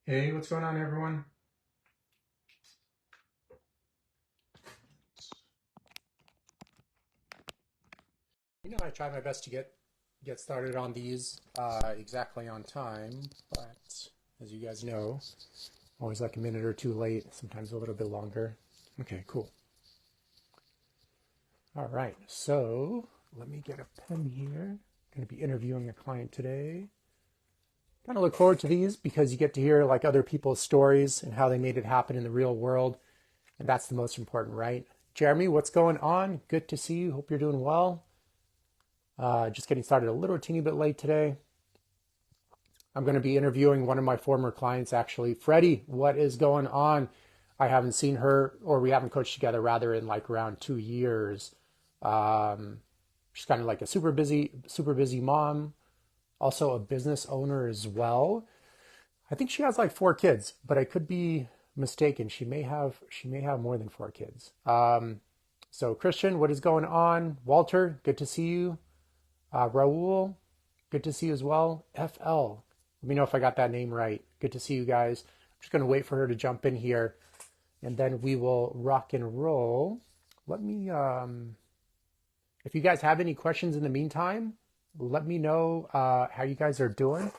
Hey, what's going on, everyone? I try my best to get started on these exactly on time, but as you guys know, always like a minute or two late, sometimes a little bit longer. Okay, cool. All right, so let me get a pen here. Going to be interviewing a client today. Kind of look forward to these because you get to hear like other people's stories and how they made it happen in the real world, and that's the most important, right? Jeremy, what's going on? Good to see you. Hope you're doing well. Just getting started a little teeny bit late today. I'm going to be interviewing one of my former clients, actually. Freddie, what is going on? I haven't seen her, or we haven't coached together, rather, in like around 2 years. Um, she's kind of like a super busy mom, also a business owner as well. I think she has like 4 kids, but I could be mistaken. She may have more than 4 kids. So Christian, what is going on? Walter, good to see you. Raul, good to see you as well. FL, let me know if I got that name right. Good to see you guys. I'm just going to wait for her to jump in here and then we will rock and roll. Let me, if you guys have any questions in the meantime, let me know how you guys are doing.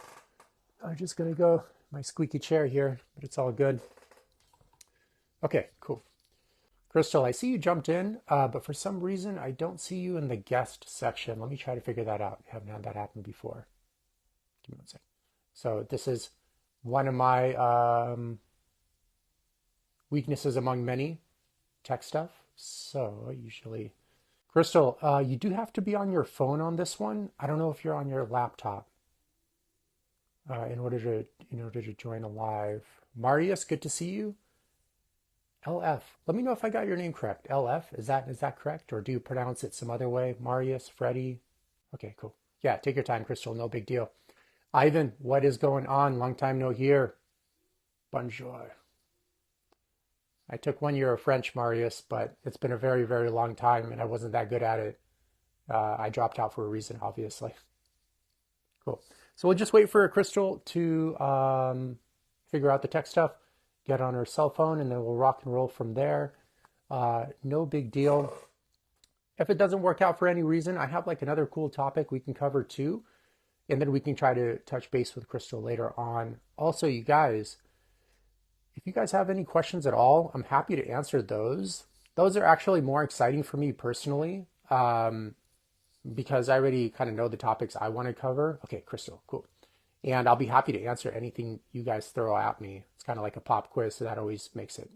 I'm just going to go my squeaky chair here, but it's all good. Okay, cool. Krystal, I see you jumped in, but for some reason I don't see you in the guest section. Let me try to figure that out. I haven't had that happen before. Give me one second. So this is one of my weaknesses among many, tech stuff. So usually, Krystal, you do have to be on your phone on this one. I don't know if you're on your laptop in order to join a live. Marius, good to see you. LF. Let me know if I got your name correct. LF, is that correct, or do you pronounce it some other way? Marius, Freddie. Okay, cool. Yeah, take your time, Krystal. No big deal. Ivan, what is going on? Long time no hear. Bonjour. I took 1 year of French, Marius, but it's been a very, very long time and I wasn't that good at it. I dropped out for a reason, obviously. Cool. So we'll just wait for Krystal to figure out the tech stuff, get on her cell phone, and then we'll rock and roll from there. No big deal. If it doesn't work out for any reason, I have like another cool topic we can cover too. And then we can try to touch base with Krystal later on. Also, you guys, if you guys have any questions at all, I'm happy to answer those. Those are actually more exciting for me personally, because I already kind of know the topics I want to cover. Okay, Krystal, cool. And I'll be happy to answer anything you guys throw at me. It's kind of like a pop quiz, so that always makes it.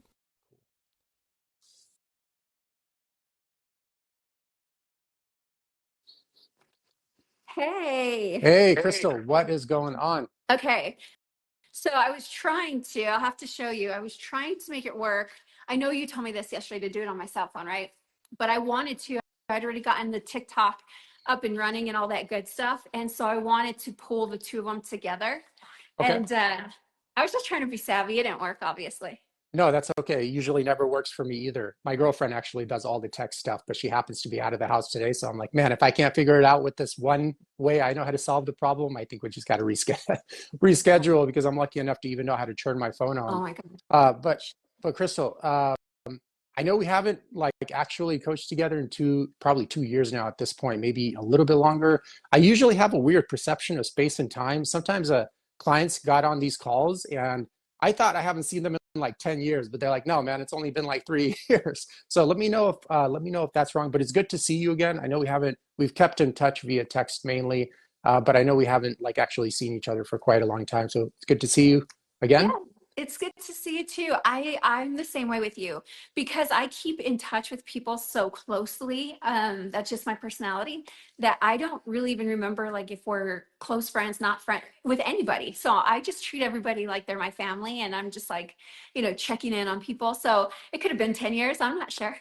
Hey. Hey, Krystal, what is going on? Okay. So I was trying to, I'll have to show you. I was trying to make it work. I know you told me this yesterday to do it on my cell phone, right? But I wanted to. I'd already gotten the TikTok up and running and all that good stuff. And so I wanted to pull the two of them together. Okay. And I was just trying to be savvy. It didn't work, obviously. No, that's okay. Usually never works for me either. My girlfriend actually does all the tech stuff, but she happens to be out of the house today. So I'm like, man, if I can't figure it out with this one way I know how to solve the problem, I think we just got to reschedule because I'm lucky enough to even know how to turn my phone Oh on. my God. Uh, but but Krystal, I know we haven't like actually coached together in probably 2 years now at this point, maybe a little bit longer. I usually have a weird perception of space and time. Sometimes clients got on these calls and I thought I haven't seen them in like 10 years, but they're like, no, man, it's only been like 3 years. So let me know if that's wrong. But it's good to see you again. I know we've kept in touch via text mainly, but I know we haven't like actually seen each other for quite a long time. So it's good to see you Yeah, again. it's good to see you too. I'm the same way with you because I keep in touch with people so closely. That's just my personality that I don't really even remember like if we're close friends, not friend with anybody. So I just treat everybody like they're my family, and I'm just like, checking in on people. So it could have been 10 years. I'm not sure.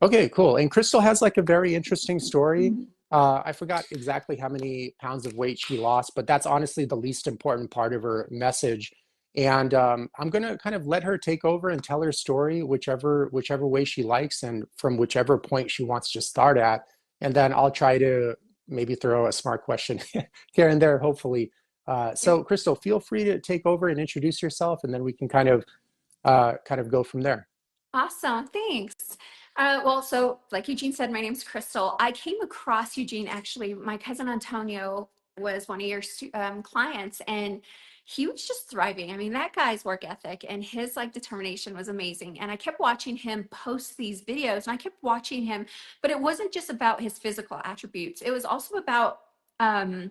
Okay, cool. And Crystal has like a very interesting story. I forgot exactly how many pounds of weight she lost, but that's honestly the least important part of her message. And I'm gonna kind of let her take over and tell her story, whichever way she likes, and from whichever point she wants to start at. And then I'll try to maybe throw a smart question here and there, hopefully, Yeah. So Krystal, feel free to take over and introduce yourself, and then we can kind of go from there. Awesome. Thanks. So like Eugene said, my name's Krystal. I came across Eugene actually. My cousin Antonio was one of your clients, and he was just thriving. I mean, that guy's work ethic and his like determination was amazing. And I kept watching him post these videos, and I kept watching him, but it wasn't just about his physical attributes. It was also about um,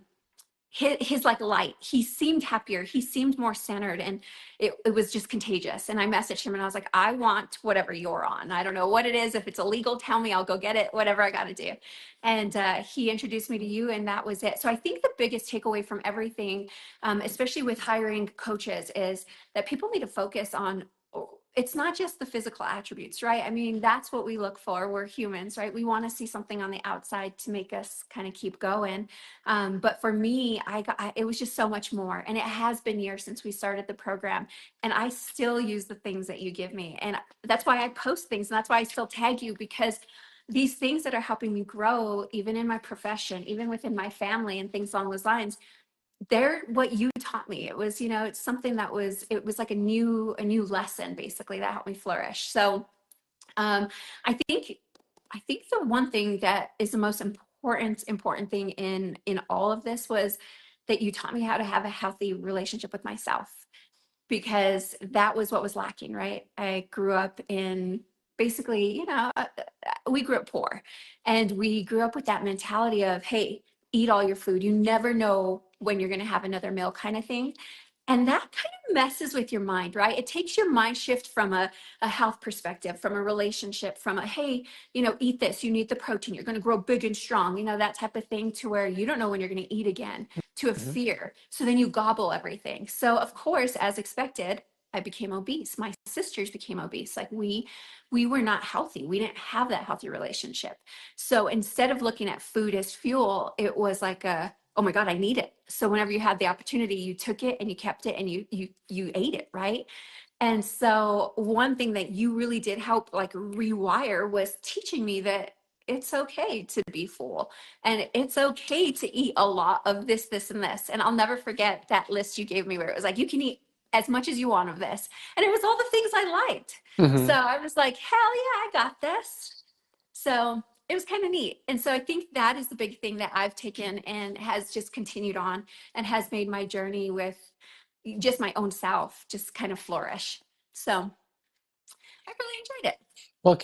his like light. He seemed happier, he seemed more centered, and it was just contagious. And I messaged him and I was like, I want whatever you're on. I don't know what it is. If it's illegal, tell me, I'll go get it, whatever I got to do. And he introduced me to you, and that was it. So I think the biggest takeaway from everything, especially with hiring coaches, is that people need to focus on, it's not just the physical attributes, right? I mean, that's what we look for. We're humans, right? We want to see something on the outside to make us kind of keep going. But for me, it was just so much more. And it has been years since we started the program. And I still use the things that you give me. And that's why I post things. And that's why I still tag you, because these things that are helping me grow, even in my profession, even within my family and things along those lines, they're what you taught me. It was, it's something it was like a new lesson basically that helped me flourish. So um, I think I think the one thing that is the most important thing in all of this was that you taught me how to have a healthy relationship with myself, because that was what was lacking, right? I grew up in basically, we grew up poor, and we grew up with that mentality of, hey, eat all your food. You never know when you're going to have another meal, kind of thing. And that kind of messes with your mind, right? It takes your mind shift from a health perspective, from a relationship, from a, hey, eat this, you need the protein, you're going to grow big and strong, that type of thing, to where you don't know when you're going to eat again, to a Mhm. fear. So then you gobble everything. So of course, as expected, I became obese. My sisters became obese. Like we were not healthy. We didn't have that healthy relationship. So instead of looking at food as fuel, it was like oh my God, I need it. So whenever you had the opportunity, you took it and you kept it and you ate it, right? And so one thing that you really did help like rewire was teaching me that it's okay to be full, and it's okay to eat a lot of this, this, and this. And I'll never forget that list you gave me where it was like, you can eat as much as you want of this. And it was all the things I liked. So Mhm. I was like, hell yeah, I got this. So it was kind of neat. And so I think that is the big thing that I've taken and has just continued on and has made my journey with just my own self just kind of flourish. So I really enjoyed it. Well,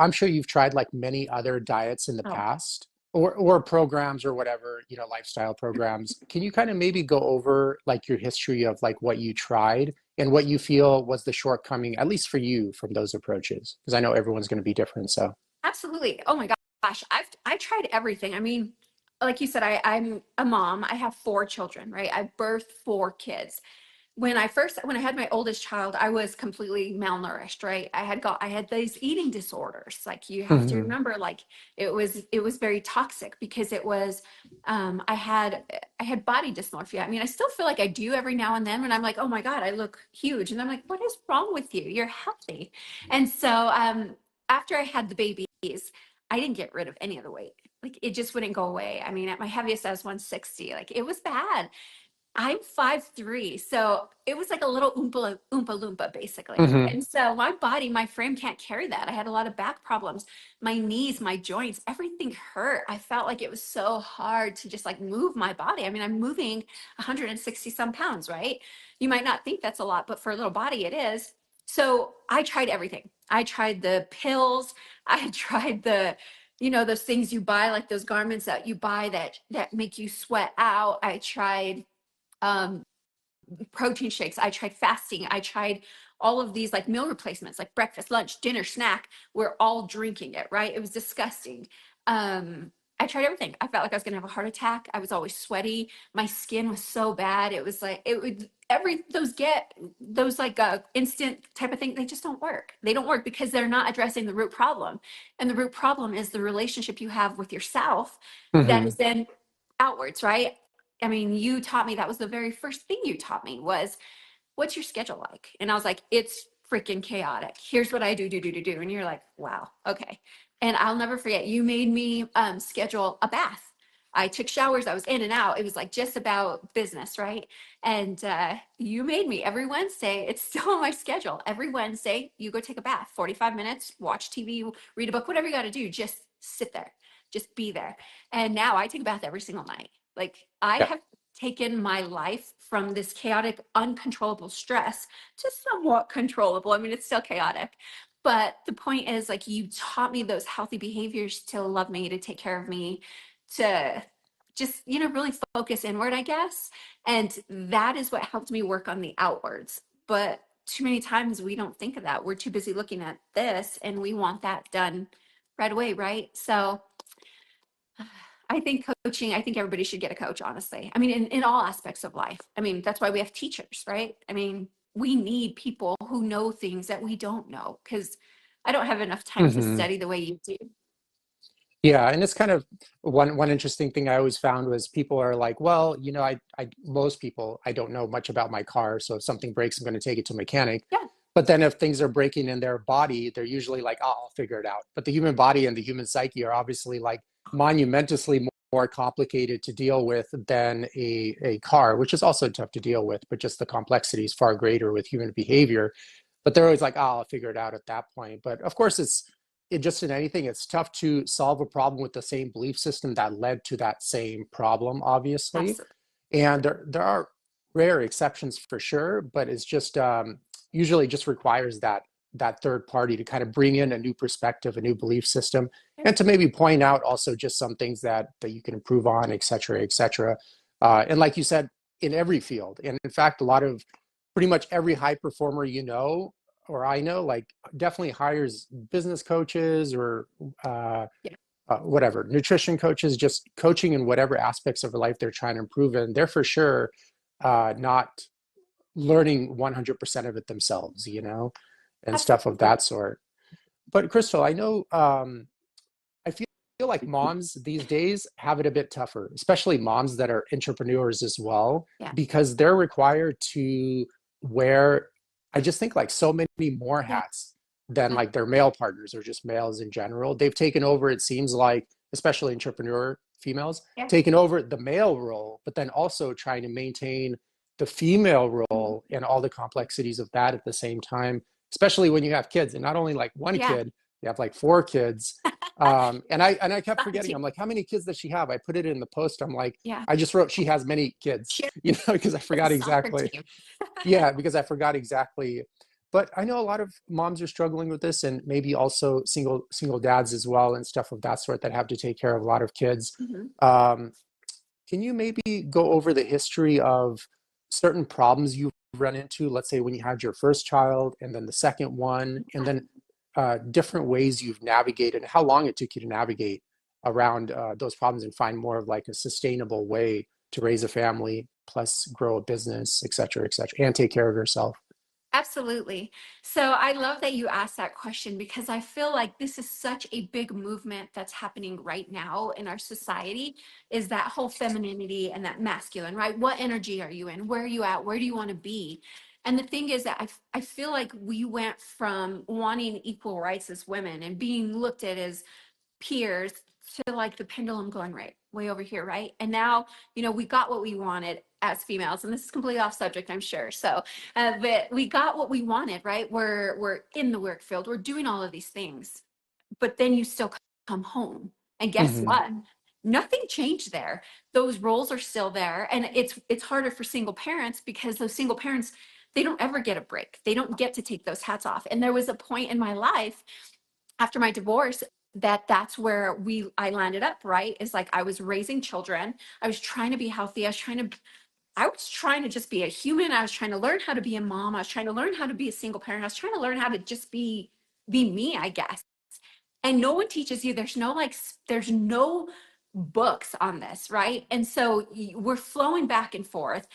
I'm sure you've tried like many other diets in the Oh, past or programs or whatever, lifestyle programs. Can you kind of maybe go over like your history of like what you tried and what you feel was the shortcoming, at least for you, from those approaches? Because I know everyone's going to be different. So. absolutely. Oh my gosh. I tried everything. I mean, like you said, I'm a mom. I have 4 children, right? I birthed 4 kids. When I had my oldest child, I was completely malnourished, right? I had these eating disorders. Like, you have to Hmm. remember, like, it was very toxic, because it was I had body dysmorphia. I mean, I still feel like I do every now and then when I'm like, oh my God, I look huge. And I'm like, what is wrong with you? You're healthy. And so after I had the babies, I didn't get rid of any of the weight. Like, it just wouldn't go away. I mean, at my heaviest, I was 160. Like, it was bad. I'm 5'3", so it was like a little oompa loompa, basically. Hmm. And so my body, my frame can't carry that. I had a lot of back problems. My knees, my joints, everything hurt. I felt like it was so hard to just like move my body. I mean, I'm moving 160 some pounds, right? You might not think that's a lot, but for a little body, it is. So I tried everything. I tried the pills. I tried those things you buy, like those garments that you buy that make you sweat out. I tried um, protein shakes. I tried fasting. I tried all of these like meal replacements, like breakfast, lunch, dinner, snack. We're all drinking it, right? It was disgusting. I tried everything. I felt like I was gonna have a heart attack. I was always sweaty. My skin was so bad. It was like it would those like instant type of thing. They just don't work. They don't work because they're not addressing the root problem. And the root problem is the relationship you have with yourself that Hmm. is then outwards, right? I mean, you taught me, that was the very first thing you taught me was, what's your schedule like? And I was like, it's freaking chaotic. Here's what I do. And you're like, wow, okay. And I'll never forget, you made me schedule a bath. I took showers. I was in and out. It was like just about business, right? And you made me every Wednesday. It's still on my schedule. Every Wednesday, you go take a bath, 45 minutes, watch TV, read a book, whatever you got to do. Just sit there, just be there. And now I take a bath every single night. Like I Yeah. have taken my life from this chaotic, uncontrollable stress to somewhat controllable. I mean, it's still chaotic. But the point is, like, you taught me those healthy behaviors to love me, to take care of me, to just, really focus inward, I guess. And that is what helped me work on the outwards. But too many times we don't think of that. We're too busy looking at this and we want that done right away, right? So I think coaching, I think everybody should get a coach, honestly. I mean, in all aspects of life. I mean, that's why we have teachers, right? I mean, we need people who know things that we don't know because I don't have enough time to Hmm. study the way you do. Yeah, and it's kind of one interesting thing I always found was people are like, well, I most people, I don't know much about my car, so if something breaks, I'm going to take it to a mechanic. Yeah, But then if things are breaking in their body, they're usually like, oh, I'll figure it out. But the human body and the human psyche are obviously like monumentously more complicated to deal with than a car, which is also tough to deal with, but just the complexity is far greater with human behavior. But they're always like, oh, I'll figure it out at that point. But of course, it just in anything, it's tough to solve a problem with the same belief system that led to that same problem, obviously. absolutely. And there are rare exceptions for sure, but it's just usually just requires that third party to kind of bring in a new perspective, a new belief system, and to maybe point out also just some things that you can improve on, et cetera, et cetera. And like you said, in every field, and in fact, a lot of pretty much every high performer or I know, like definitely hires business coaches or uh, Yeah, whatever, nutrition coaches, just coaching in whatever aspects of their life they're trying to improve in. They're for sure not learning 100% of it themselves, and stuff of absolutely. that sort. But Krystal, I know I feel like moms these days have it a bit tougher, especially moms that are entrepreneurs as well, Yeah, because they're required to wear, I just think like so many more yeah, hats than yeah, like their male partners or just males in general. They've taken over, it seems like, especially entrepreneur females, yeah. taken over the male role, but then also trying to maintain the female Mhm. role and all the complexities of that at the same time, especially when you have kids and not only like one Yeah. kid, you have like four kids. And I kept Soccer forgetting. team. I'm like, how many kids does she have? I put it in the post. I'm like, Yeah. I just wrote she has many kids, She because I has a forgot soccer exactly. team. Yeah, because I forgot exactly. But I know a lot of moms are struggling with this, and maybe also single dads as well, and stuff of that sort that have to take care of a lot of kids. Mhm. Um, can you maybe go over the history of certain problems you've run into, let's say when you had your first child and then the second one, and Yeah. then different ways you've navigated, how long it took you to navigate around those problems and find more of like a sustainable way to raise a family, plus grow a business, et cetera, and take care of yourself? Absolutely. So I love that you asked that question because I feel like this is such a big movement that's happening right now in our society is that whole femininity and that masculine, right? What energy are you in? Where are you at? Where do you want to be? And the thing is that I feel like we went from wanting equal rights as women and being looked at as peers to like the pendulum going right way over here, right? And now, we got what we wanted as females, and this is completely off subject, I'm sure. So, but we got what we wanted, right? We're in the work field, we're doing all of these things, but then you still come home, and guess Hmm. what? Nothing changed there. Those roles are still there, and it's harder for single parents because those single parents they don't ever get a break. They don't get to take those hats off. And there was a point in my life after my divorce that's where I landed up, right? Is like I was raising children, I was trying to be healthy, I was trying to just be a human, I was trying to learn how to be a mom, I was trying to learn how to be a single parent, I was trying to learn how to just be me, I guess. And no one teaches you, there's no books on this, right? And so we're flowing back and forth.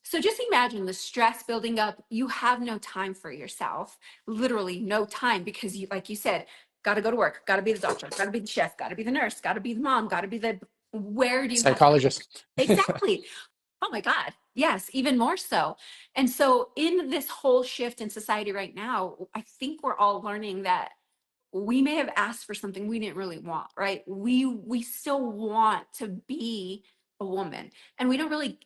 So just imagine the stress building up. You have no time for yourself, literally no time, because you, like you said, got to go to work, got to be the doctor, got to be the chef, got to be the nurse, got to be the mom, got to be the, where do you have time? Psychologist. Exactly. Oh my God. Yes, even more so. And so in this whole shift in society right now, I think we're all learning that we may have asked for something we didn't really want, right? We still want to be a woman. And we don't really,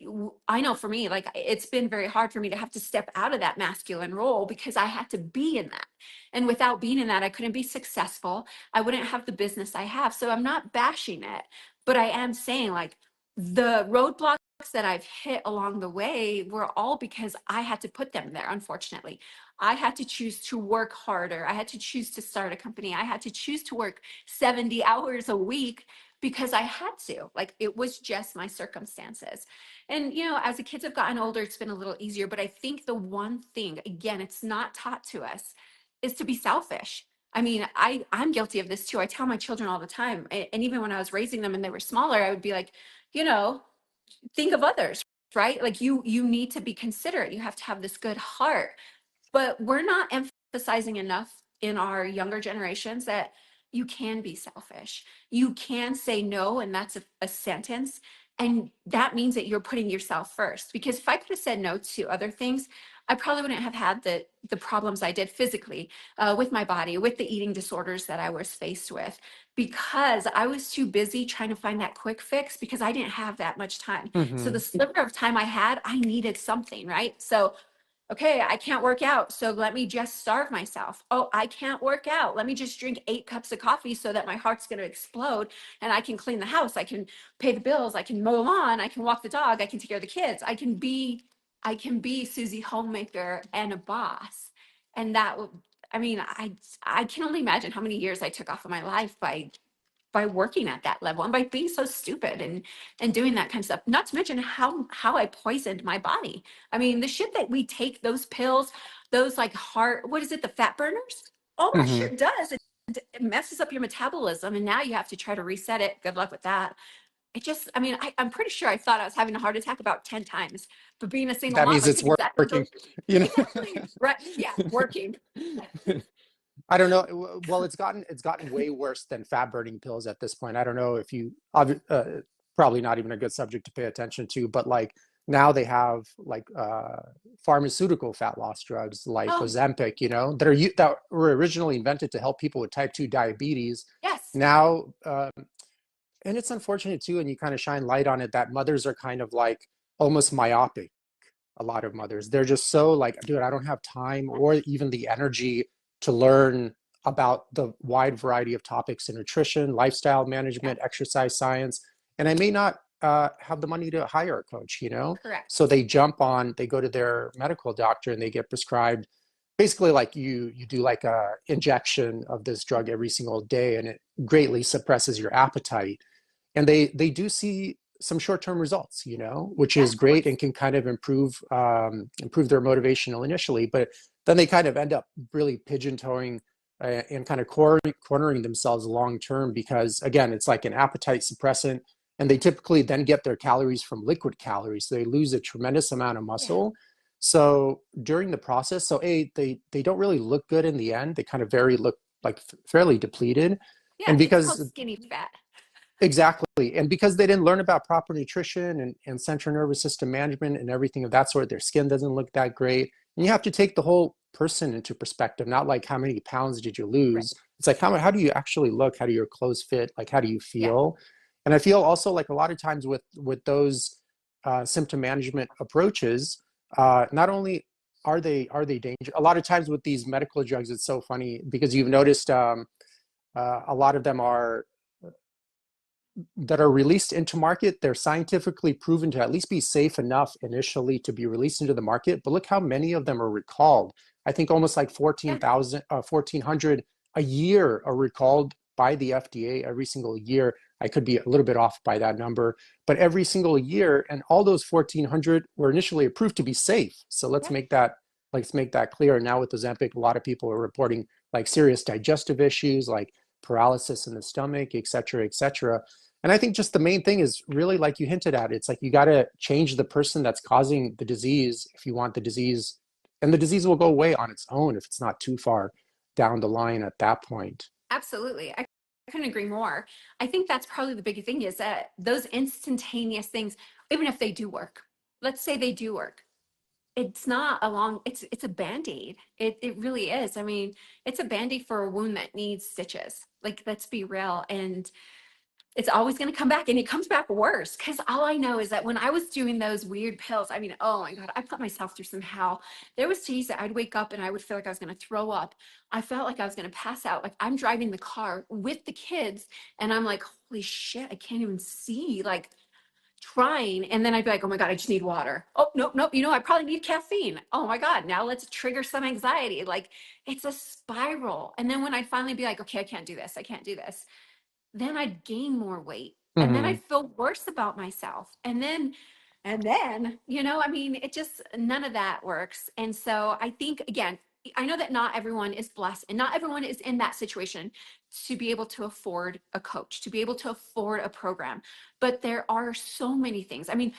I know for me, like it's been very hard for me to have to step out of that masculine role because I had to be in that. And without being in that, I couldn't be successful. I wouldn't have the business I have. So I'm not bashing it, but I am saying like the roadblocks that I've hit along the way were all because I had to put them there, unfortunately. I had to choose to work harder. I had to choose to start a company. I had to choose to work 70 hours a week because I had to. Like it was just my circumstances. And, you know, as the kids have gotten older, it's been a little easier. But I think the one thing, again, it's not taught to us, is to be selfish. I mean, I'm guilty of this too. I tell my children all the time. And even when I was raising them and they were smaller, I would be like, you know, think of others, right? Like you need to be considerate. You have to have this good heart, but we're not emphasizing enough in our younger generations that you can be selfish. You can say no, and that's a sentence. And that means that you're putting yourself first. Because if I could have said no to other things, I probably wouldn't have had the problems I did physically with my body, with the eating disorders that I was faced with, because I was too busy trying to find that quick fix because I didn't have that much time. So Hmm. the sliver of time I had, I needed something, right? So okay, I can't work out, so let me just starve myself. Oh, I can't work out. Let me just drink 8 cups of coffee so that my heart's going to explode and I can clean the house. I can pay the bills. I can mow the lawn. I can walk the dog. I can take care of the kids. I can be Susie Homemaker and a boss. And that would, I mean, I can only imagine how many years I took off of my life by working at that level and by being so stupid and doing that kind of stuff. Not to mention how I poisoned my body. I mean, the shit that we take, those pills, those like heart, what is it, the fat burners? Oh, that Hmm. shit does. It messes up your metabolism, and now you have to try to reset it. Good luck with that. It just, I mean, I'm pretty sure I thought I was having a heart attack about 10 times. But being a single That mom, means I it's took exactly those. working, you know. Exactly. Right. Yeah. Working. I don't know. Well, it's gotten way worse than fat burning pills at this point. I don't know if you probably not even a good subject to pay attention to, but like now they have like pharmaceutical fat loss drugs like Oh, Ozempic, that were originally invented to help people with type 2 diabetes. yes. Now, and it's unfortunate too, and you kind of shine light on it that mothers are kind of like almost myopic. A lot of mothers, they're just so like, dude, I don't have time or even the energy to learn about the wide variety of topics in nutrition, lifestyle Yeah. management, exercise science, and I may not have the money to hire a coach, so Correct. they go to their medical doctor and they get prescribed basically like you do like a injection of this drug every single day, and it greatly suppresses your appetite, and they do see some short-term results, which Yeah, is of great and course. can kind of improve their motivational initially, but then they kind of end up really pigeon-toeing and kind of cornering themselves long term, because again, it's like an appetite suppressant, and they typically then get their calories from liquid calories, so they lose a tremendous amount of Yeah. muscle. So during the process, they don't really look good in the end. They kind of very look like fairly depleted, Yeah, and it's called because skinny fat. exactly. And because they didn't learn about proper nutrition and central nervous system management and everything of that sort, their skin doesn't look that great. And you have to take the whole person into perspective, not like how many pounds did you Right. lose? It's like how do you actually look? How do your clothes fit? Like how do you Yeah. feel? And I feel also like a lot of times with those symptom management approaches, not only are they dangerous, a lot of times with these medical drugs, it's so funny because you've noticed a lot of them are that are released into market, they're scientifically proven to at least be safe enough initially to be released into the market. But look how many of them are recalled. I think almost like Yeah. 1,400 a year are recalled by the FDA every single year. I could be a little bit off by that number, but every single year, and all those 1,400 were initially approved to be safe. So Yeah. let's make that clear. Now with Ozempic, a lot of people are reporting like serious digestive issues, like paralysis in the stomach, et cetera, et cetera. And I think just the main thing is really like you hinted at. It's like you got to change the person that's causing the disease if you want the disease, and the disease will go away on its own if it's not too far down the line at that point. Absolutely. I couldn't agree more. I think that's probably the big thing is that those instantaneous things, even if they do work, let's say they do work. it's not a long, it's a band-aid. It really is. I mean, it's a band-aid for a wound that needs stitches. Like, let's be real. And it's always going to come back, and it comes back worse. Because all I know is that when I was doing those weird pills, I mean, oh my God, I put myself through some hell. There was days that I'd wake up and I would feel like I was going to throw up. I felt like I was going to pass out. Like, I'm driving the car with the kids and I'm like, holy shit, I can't even see. Like, trying, and then I'd be like, oh my God, I just need water. Oh, nope, nope. I probably need caffeine. Oh my God, now let's trigger some anxiety. Like, it's a spiral. And then when I'd finally be like, okay, I can't do this. I can't do this, then I'd gain more weight. And then Hmm. I'd feel worse about myself. And then, I mean, it just, none of that works. And so I think, again, I know that not everyone is blessed and not everyone is in that situation to be able to afford a coach, to be able to afford a program. But there are so many things. I mean,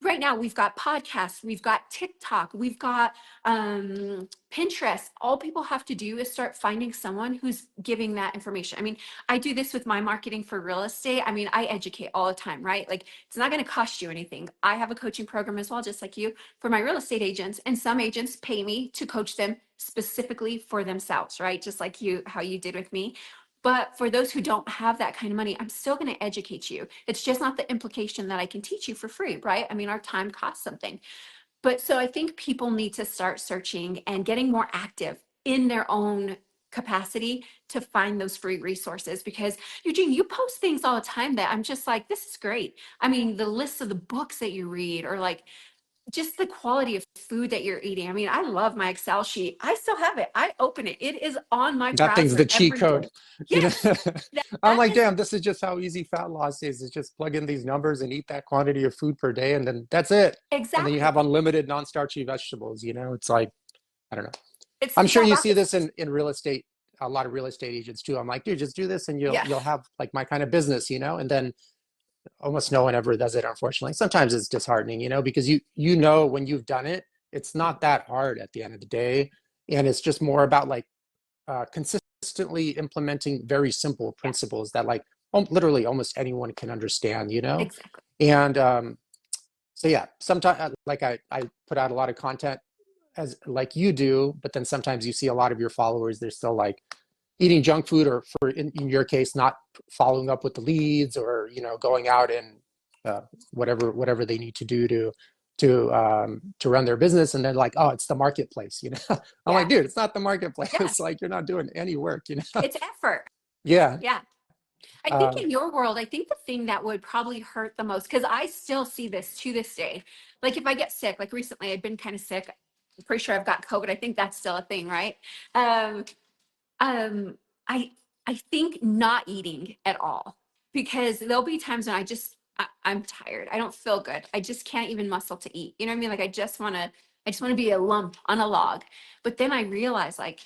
right now we've got podcasts, we've got TikTok, we've got Pinterest. All people have to do is start finding someone who's giving that information. I mean, I do this with my marketing for real estate. I mean, I educate all the time, right? Like, it's not going to cost you anything. I have a coaching program as well, just like you, for my real estate agents. And some agents pay me to coach them specifically for themselves, right? Just like you, how you did with me. But for those who don't have that kind of money, I'm still going to educate you. It's just not the implication that I can teach you for free, right? I mean, our time costs something. But so I think people need to start searching and getting more active in their own capacity to find those free resources. Because Eugene, you post things all the time that I'm just like, this is great. I mean, the lists of the books that you read, or like just the quality of food that you're eating. I mean, I love my Excel sheet. I still have it. I open it. It is on my That thing's the browser cheat every code. day. You know, Yes, I'm that like, is damn, this is just how easy fat loss is just plug in these numbers and eat that quantity of food per day, and then that's it. And then you have exactly. unlimited non-starchy vegetables. It's like, I don't know. I'm It's sure that you see rocket this science. in real estate, a lot of real estate agents too. I'm like, dude, just do this and you'll Yeah, you'll have like my kind of business, and then almost no one ever does it, unfortunately. Sometimes it's disheartening, because you know when you've done it, it's not that hard at the end of the day. And it's just more about like consistently implementing very simple yeah, principles that like literally almost anyone can understand. exactly. And so yeah, sometimes like I put out a lot of content as like you do, but then sometimes you see a lot of your followers, they're still like eating junk food, or for in your case, not following up with the leads, or going out and uh, whatever they need to do to run their business, and then like, oh, it's the marketplace. I'm like, Yeah, dude, it's not the yeah. marketplace. Like, you're not doing any work. It's effort. Yeah. Yeah. I think uh, in your world, I think the thing that would probably hurt the most, because I still see this to this day. Like, if I get sick, like recently, I've been kind of sick. I'm pretty sure I've got COVID. I think that's still a thing, right? Um, um, I I think not eating at all, because there'll be times when I'm tired. I don't feel good. I just can't even muscle to eat. You know what I mean? Like, I just want to be a lump on a log. But then I realize, like,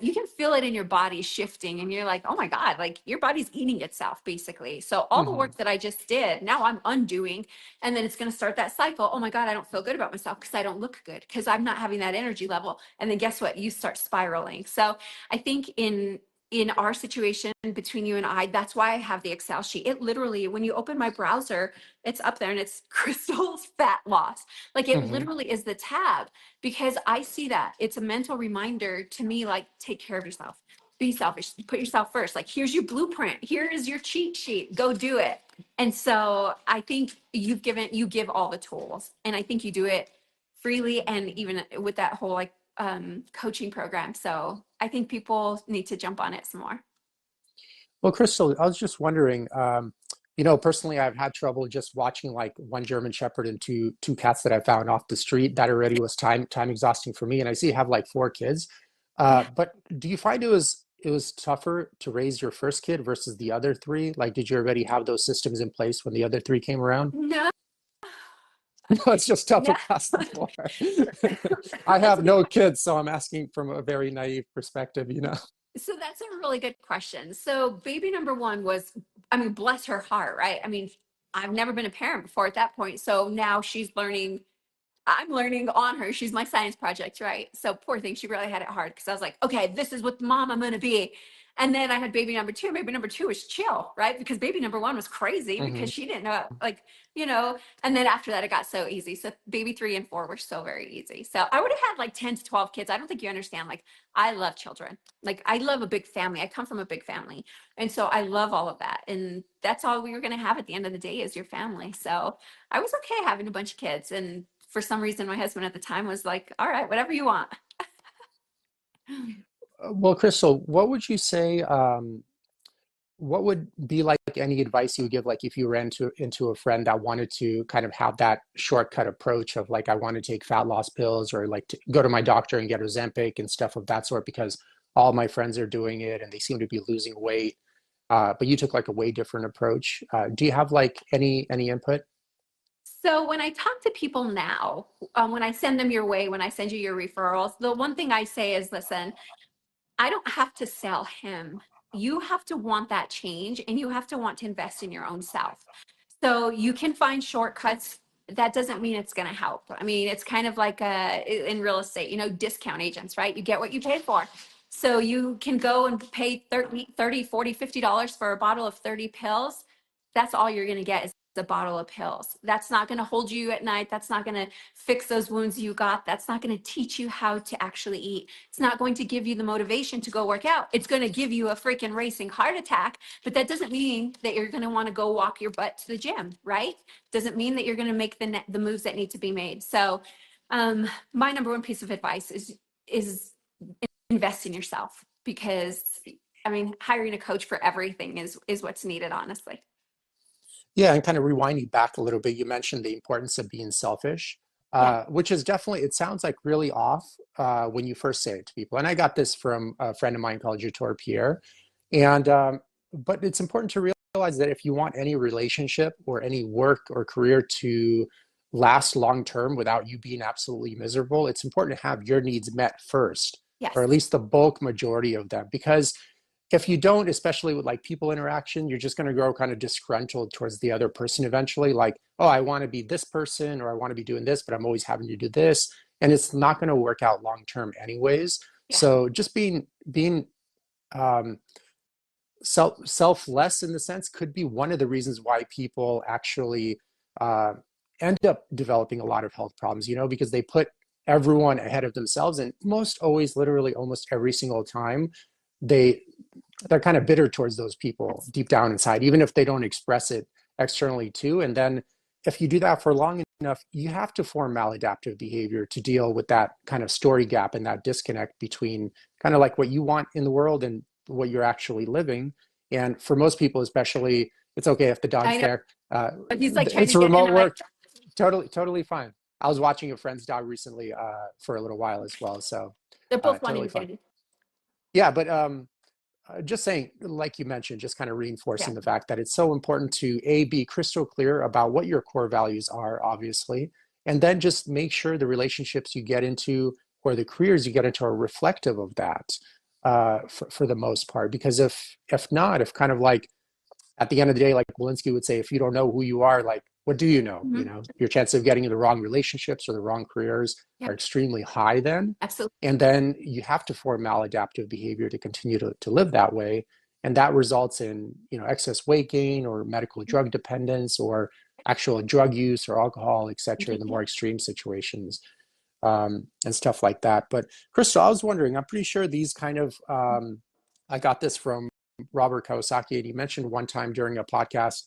you can feel it in your body shifting, and you're like, oh my God, like, your body's eating itself basically. So all the mhm. work that I just did, now I'm undoing, and then it's going to start that cycle. Oh my God, I don't feel good about myself because I don't look good, because I'm not having that energy level. And then guess what? You start spiraling. So I think in our situation, between you and I, that's why I have the Excel sheet. It literally, when you open my browser, it's up there and it's Krystal's fat loss. Like, it Mhm. literally is the tab, because I see that. It's a mental reminder to me, like, take care of yourself. Be selfish. Put yourself first. Like, here's your blueprint. Here is your cheat sheet. Go do it. And so I think you give all the tools, and I think you do it freely, and even with that whole, like, coaching program. So I think people need to jump on it some more. Well, Crystal, I was just wondering, personally, I've had trouble just watching like one German Shepherd and two cats that I found off the street. That already was time exhausting for me. And I see you have like four kids. Yeah. But do you find it was tougher to raise your first kid versus the other three? Like, did you already have those systems in place when the other three came around? No, No, it's just tough no. across the board. I That's a have good no question. kids, so I'm asking from a very naive perspective. So that's a really good question. So baby number one was, I mean, bless her heart, right? I mean, I've never been a parent before at that point. So now she's learning I'm learning on her. She's my science project, right? So poor thing, she really had it hard because I was like, okay, this is what mom I'm gonna be. And then I had baby number two. Baby number two was chill, right? Because baby number one was crazy Hmm. because she didn't know, like, you know. And then after that, it got so easy. So baby three and four were so very easy. So I would have had like 10 to 12 kids. I don't think you understand. Like, I love children. Like, I love a big family. I come from a big family. And so I love all of that. And that's all we were going to have at the end of the day is your family. So I was okay having a bunch of kids. And for some reason, my husband at the time was like, all right, whatever you want. Well, Crystal, what would you say? What would be like any advice you would give, like if you ran into a friend that wanted to kind of have that shortcut approach of like, I want to take fat loss pills or like to go to my doctor and get Ozempic and stuff of that sort because all my friends are doing it and they seem to be losing weight. But you took like a way different approach. Do you have like any input? So when I talk to people now, when I send them your way, when I send you your referrals, the one thing I say is, listen, I don't have to sell him. You have to want that change and you have to want to invest in your own self. So you can find shortcuts. That doesn't mean it's going to help. I mean, it's kind of like in real estate, discount agents, right? You get what you pay for. So you can go and pay 30, 40, $50 for a bottle of 30 pills. That's all you're going to get is a bottle of pills. That's not going to hold you at night. That's not going to fix those wounds you got. That's not going to teach you how to actually eat. It's not going to give you the motivation to go work out. It's going to give you a freaking racing heart attack, but that doesn't mean that you're going to want to go walk your butt to the gym, right? Doesn't mean that you're going to make the moves that need to be made. So, my number one piece of advice is invest in yourself because I mean, hiring a coach for everything is what's needed, honestly. Yeah, and kind of rewinding back a little bit, you mentioned the importance of being selfish, Yeah. which is definitely, it sounds like really off when you first say it to people. And I got this from a friend of mine called Jator Pierre. And, but it's important to realize that if you want any relationship or any work or career to last long term without you being absolutely miserable, it's important to have your needs met first, or Yes. at least the bulk majority of them. Because if you don't, especially with like people interaction, you're just going to grow kind of disgruntled towards the other person eventually. Like, oh, I want to be this person or I want to be doing this, but I'm always having to do this. And it's not going to work out long term anyways. Yeah. So just being um, selfless in the sense could be one of the reasons why people actually uh, end up developing a lot of health problems, because they put everyone ahead of themselves. And most always, literally almost every single time, they they're kind of bitter towards those people Yes. deep down inside, even if they don't express it externally too. And then if you do that for long enough, you have to form maladaptive behavior to deal with that kind of story gap and that disconnect between kind of like what you want in the world and what you're actually living. And for most people, especially, it's okay if the dog's I know. there. He's like trying It's to get in remote the right. work, totally fine. I was watching a friend's dog recently for a little while as well, so They're both wanting totally to get fine. in. Yeah, but just saying, like you mentioned, just kind of Yeah. reinforcing the fact that it's so important to be crystal clear about what your core values are, obviously, and then just make sure the relationships you get into or the careers you get into are reflective of that for the most part. Because if not, if kind of like at the end of the day, like Walensky would say, if you don't know who you are, like, what do you know? Hmm. Your chances of getting in the wrong relationships or the wrong careers Yeah. are extremely high then. Absolutely. And then you have to form maladaptive behavior to continue to live that way. And that results in, excess weight gain or medical drug dependence or actual drug use or alcohol, et cetera, in the Yeah. more extreme situations and stuff like that. But Crystal, I was wondering, I'm pretty sure these kind of, I got this from Robert Kawasaki, and he mentioned one time during a podcast,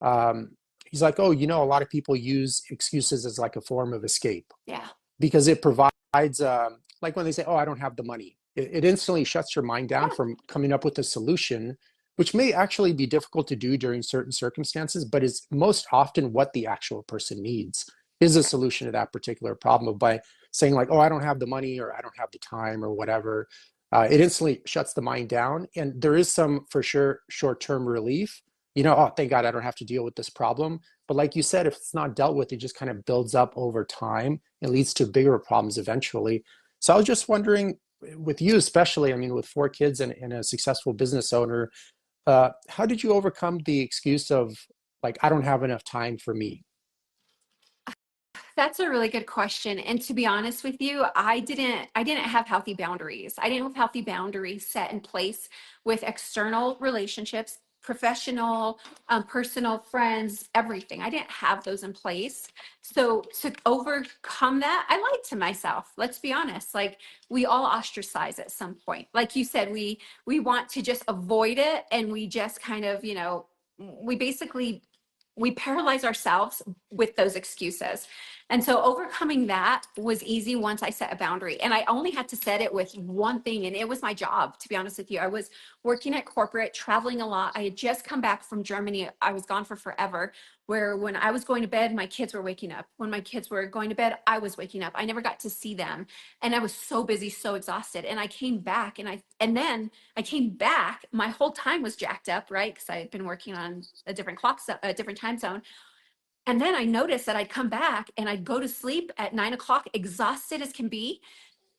um, he's like, oh, a lot of people use excuses as like a form of escape Yeah. because it provides, like when they say, oh, I don't have the money, it instantly shuts your mind down Yeah. from coming up with a solution, which may actually be difficult to do during certain circumstances, but is most often what the actual person needs is a solution to that particular problem. By saying like, oh, I don't have the money or I don't have the time or whatever, it instantly shuts the mind down. And there is some, for sure, short-term relief. Oh, thank God I don't have to deal with this problem. But like you said, if it's not dealt with, it just kind of builds up over time. It leads to bigger problems eventually. So I was just wondering, with you especially, I mean, with 4 kids and a successful business owner, how did you overcome the excuse of like, I don't have enough time for me? That's a really good question. And to be honest with you, I didn't have healthy boundaries. I didn't have healthy boundaries set in place with external relationships, professional, personal, friends, everything. I didn't have those in place. So to overcome that, I lied to myself. Let's be honest. Like we all ostracize at some point. Like you said, we want to just avoid it, and we just kind of, we basically we paralyze ourselves with those excuses. And so overcoming that was easy once I set a boundary. And I only had to set it with one thing, and it was my job, to be honest with you. I was working at corporate, traveling a lot. I had just come back from Germany. I was gone for forever, where when I was going to bed, my kids were waking up. When my kids were going to bed, I was waking up. I never got to see them. And I was so busy, so exhausted. And I came back, and then I came back, my whole time was jacked up, right? Because I had been working on a different a different time zone. And then I noticed that I'd come back and I'd go to sleep at 9 o'clock, exhausted as can be,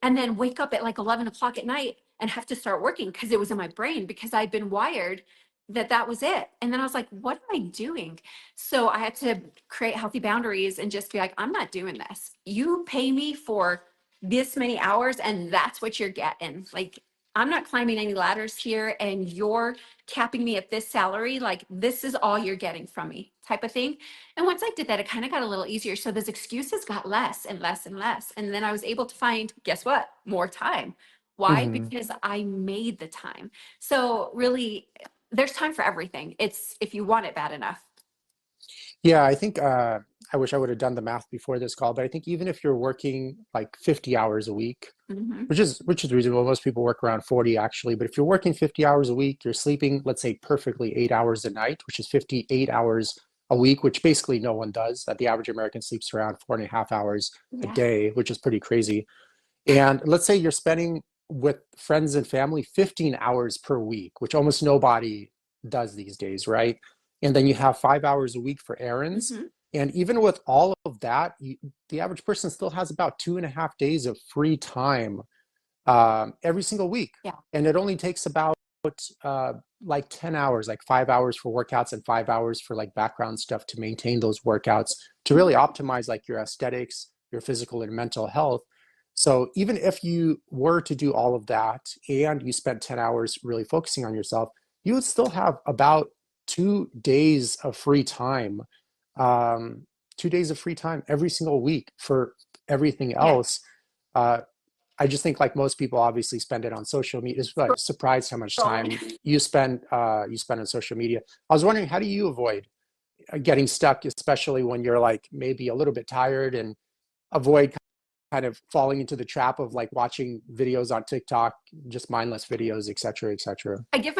and then wake up at like 11 o'clock at night and have to start working because it was in my brain, because I'd been wired that that was it. And then I was like, what am I doing? So I had to create healthy boundaries and just be like, I'm not doing this. You pay me for this many hours and that's what you're getting. Like, I'm not climbing any ladders here, and you're capping me at this salary. Like, this is all you're getting from me, type of thing. And once I did that, it kind of got a little easier. So those excuses got less and less and less. And then I was able to find, guess what? More time. Why? Hmm. Because I made the time. So really, there's time for everything. It's if you want it bad enough. Yeah, I think I wish I would have done the math before this call, but I think even if you're working like 50 hours a week, Hmm. which is reasonable. Most people work around 40 actually, but if you're working 50 hours a week, you're sleeping, let's say perfectly 8 hours a night, which is 58 hours a week, which basically no one does. The average American sleeps around 4.5 hours a Yeah. day, which is pretty crazy. And let's say you're spending with friends and family 15 hours per week, which almost nobody does these days, right? And then you have 5 hours a week for errands. Hmm. And even with all of that, the average person still has about 2.5 days of free time every single week. Yeah. And it only takes about like 10 hours, like 5 hours for workouts and 5 hours for like background stuff to maintain those workouts to really optimize like your aesthetics, your physical and mental health. So even if you were to do all of that and you spent 10 hours really focusing on yourself, you would still have about 2 days of free time, um, 2 days of free time every single week for everything Yeah. else. Uh, I just think like most people obviously spend it on social media. It's like surprised how much time Scrolling. you spend on social media. I was wondering, how do you avoid getting stuck, especially when you're like maybe a little bit tired, and avoid kind of falling into the trap of like watching videos on TikTok, just mindless videos, et cetera, et cetera. I give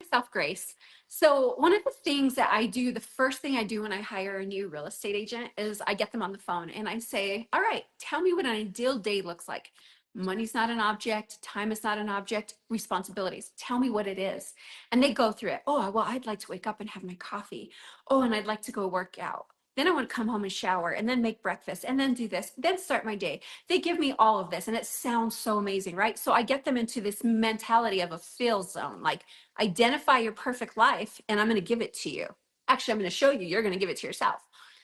myself grace. So one of the things that I do, the first thing I do when I hire a new real estate agent is I get them on the phone and I say, all right, tell me what an ideal day looks like. Money's not an object. Time is not an object. Responsibilities. Tell me what it is. And they go through it. Oh, well, I'd like to wake up and have my coffee. Oh, and I'd like to go work out. Then I want to come home and shower and then make breakfast and then do this, then start my day. They give me all of this and it sounds so amazing, right? So I get them into this mentality of a feel zone. Like, identify your perfect life and I'm going to give it to you. Actually, I'm going to show you, you're going to give it to yourself.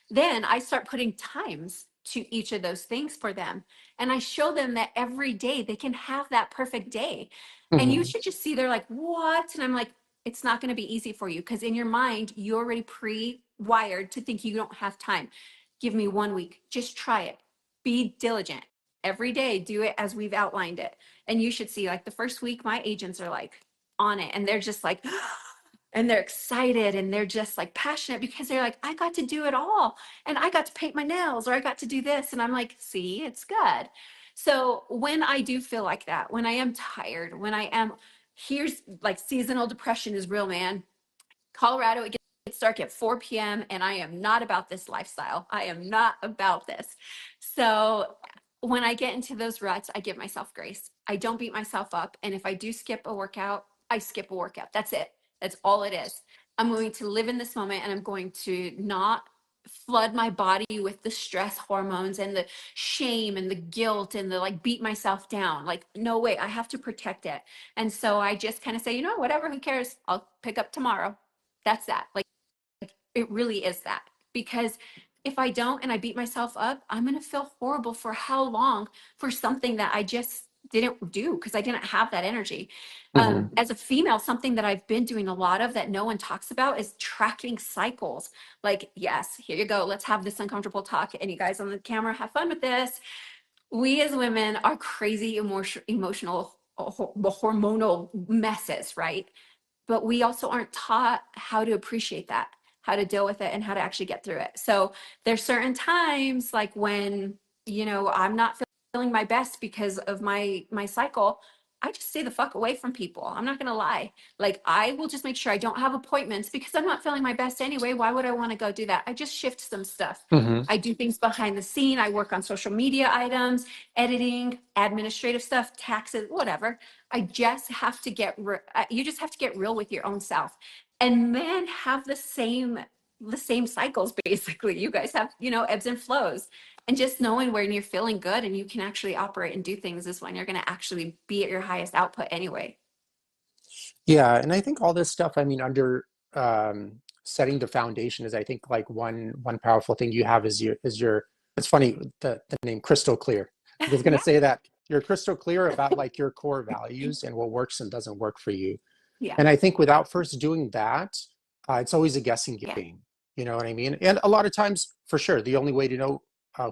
Then I start putting times to each of those things for them. And I show them that every day they can have that perfect day. And you Hmm. should just see, they're like, what? And I'm like, it's not going to be easy for you because in your mind, you're already pre wired to think you don't have time. Give me 1 week, just try it. Be diligent every day, do it as we've outlined it. And you should see, like, the first week, my agents are like, on it and they're just like and they're excited and they're just like passionate because they're like, I got to do it all and I got to paint my nails or I got to do this, and I'm like, see, it's good. So when I do feel like that, when I am tired, when I am, here's like, seasonal depression is real, man. Colorado, it gets dark at 4 p.m. and I am not about this lifestyle. I am not about this. So when I get into those ruts, I give myself grace. I don't beat myself up. And if I do skip a workout, I skip a workout. That's it. That's all it is. I'm going to live in this moment and I'm going to not flood my body with the stress hormones and the shame and the guilt and the like beat myself down. Like, no way, I have to protect it. And so I just kind of say, whatever, who cares? I'll pick up tomorrow. That's that. Like, it really is that. Because If I don't and I beat myself up, I'm going to feel horrible for how long for something that I just didn't do because I didn't have that energy. Hmm. As a female, something that I've been doing a lot of that no one talks about is tracking cycles. Like, yes, here you go. Let's have this uncomfortable talk. And you guys on the camera, have fun with this. We as women are crazy emotional, hormonal messes, right? But we also aren't taught how to appreciate that, how to deal with it, and how to actually get through it. So there's certain times like when, I'm not feeling my best because of my cycle. I just stay the fuck away from people. I'm not going to lie. Like, I will just make sure I don't have appointments because I'm not feeling my best anyway. Why would I want to go do that? I just shift some stuff. Hmm. I do things behind the scene. I work on social media items, editing, administrative stuff, taxes, whatever. I just have to you just have to get real with your own self, and men have the same cycles. Basically, you guys have, ebbs and flows, and just knowing when you're feeling good and you can actually operate and do things is when you're going to actually be at your highest output anyway. Yeah, and I think all this stuff, I mean, under setting the foundation is I think like one powerful thing you have is your it's funny the name crystal clear. I was gonna Yeah, say that you're crystal clear about like your core values and what works and doesn't work for you. yeah, And I think without first doing that, it's always a guessing yeah, game. You know what I mean? And a lot of times, for sure, the only way to know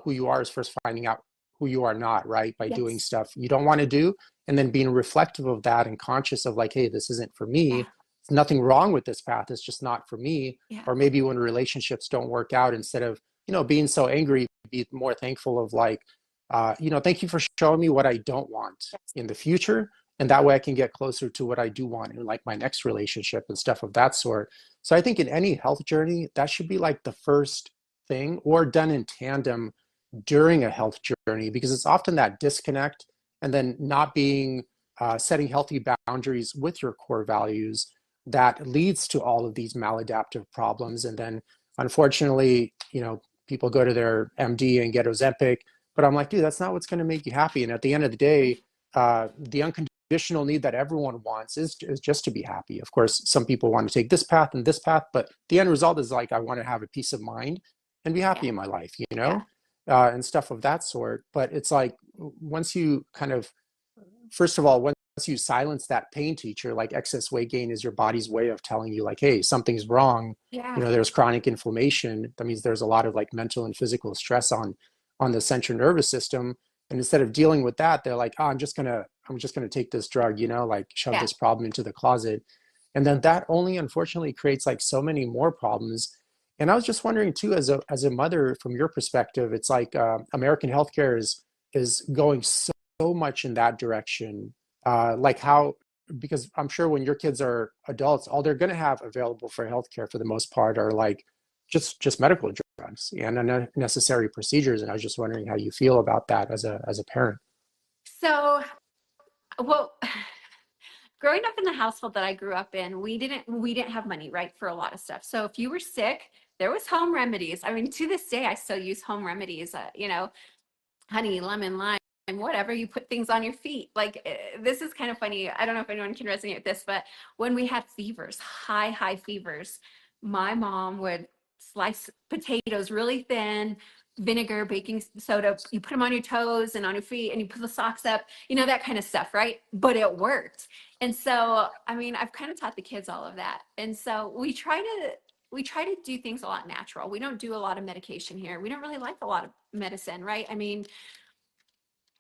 who you are is first finding out who you are not, right? By doing yes, stuff you don't want to do, and then being reflective of that and conscious of like, hey, this isn't for yeah, me. There's nothing wrong with this path. It's just not for me. yeah, Or maybe when relationships don't work out, instead of being so angry, be more thankful of like, thank you for showing me what I don't want yes, in the future, and that way I can get closer to what I do want in like my next relationship and stuff of that sort. So I think in any health journey, that should be like the first thing, or done in tandem during a health journey, because it's often that disconnect and then not being setting healthy boundaries with your core values that leads to all of these maladaptive problems. And then unfortunately, people go to their MD and get Ozempic, but I'm like, dude, that's not what's going to make you happy. And at the end of the day, the unconditional need that everyone wants is just to be happy. Of course, some people want to take this path and this path, but the end result is like, I want to have a peace of mind and be happy yeah, in my life, yeah, and stuff of that sort. But it's like, once you kind of, first of all, once you silence that pain teacher, like excess weight gain is your body's way of telling you like, hey, something's wrong. yeah, There's chronic inflammation. That means there's a lot of like mental and physical stress on the central nervous system. And instead of dealing with that, they're like, oh, I'm just gonna take this drug, like shove yeah. this problem into the closet. And then that only unfortunately creates like so many more problems. And I was just wondering too, as a mother, from your perspective, it's like American healthcare is going so much in that direction. Like how, because I'm sure when your kids are adults, all they're going to have available for healthcare for the most part are like just medical drugs and unnecessary procedures. And I was just wondering how you feel about that as a parent. So, well, growing up in the household that I grew up in, we didn't have money, right, for a lot of stuff. So if you were sick, there was home remedies. I mean, to this day, I still use home remedies. Honey, lemon, lime, whatever. You put things on your feet. Like, this is kind of funny. I don't know if anyone can resonate with this, but when we had fevers, high fevers, my mom would slice potatoes really thin, vinegar, baking soda. You put them on your toes and on your feet, and you put the socks up. That kind of stuff, right? But it worked. And so, I mean, I've kind of taught the kids all of that. And so we try to do things a lot natural. We don't do a lot of medication here. We don't really like a lot of medicine, right? I mean,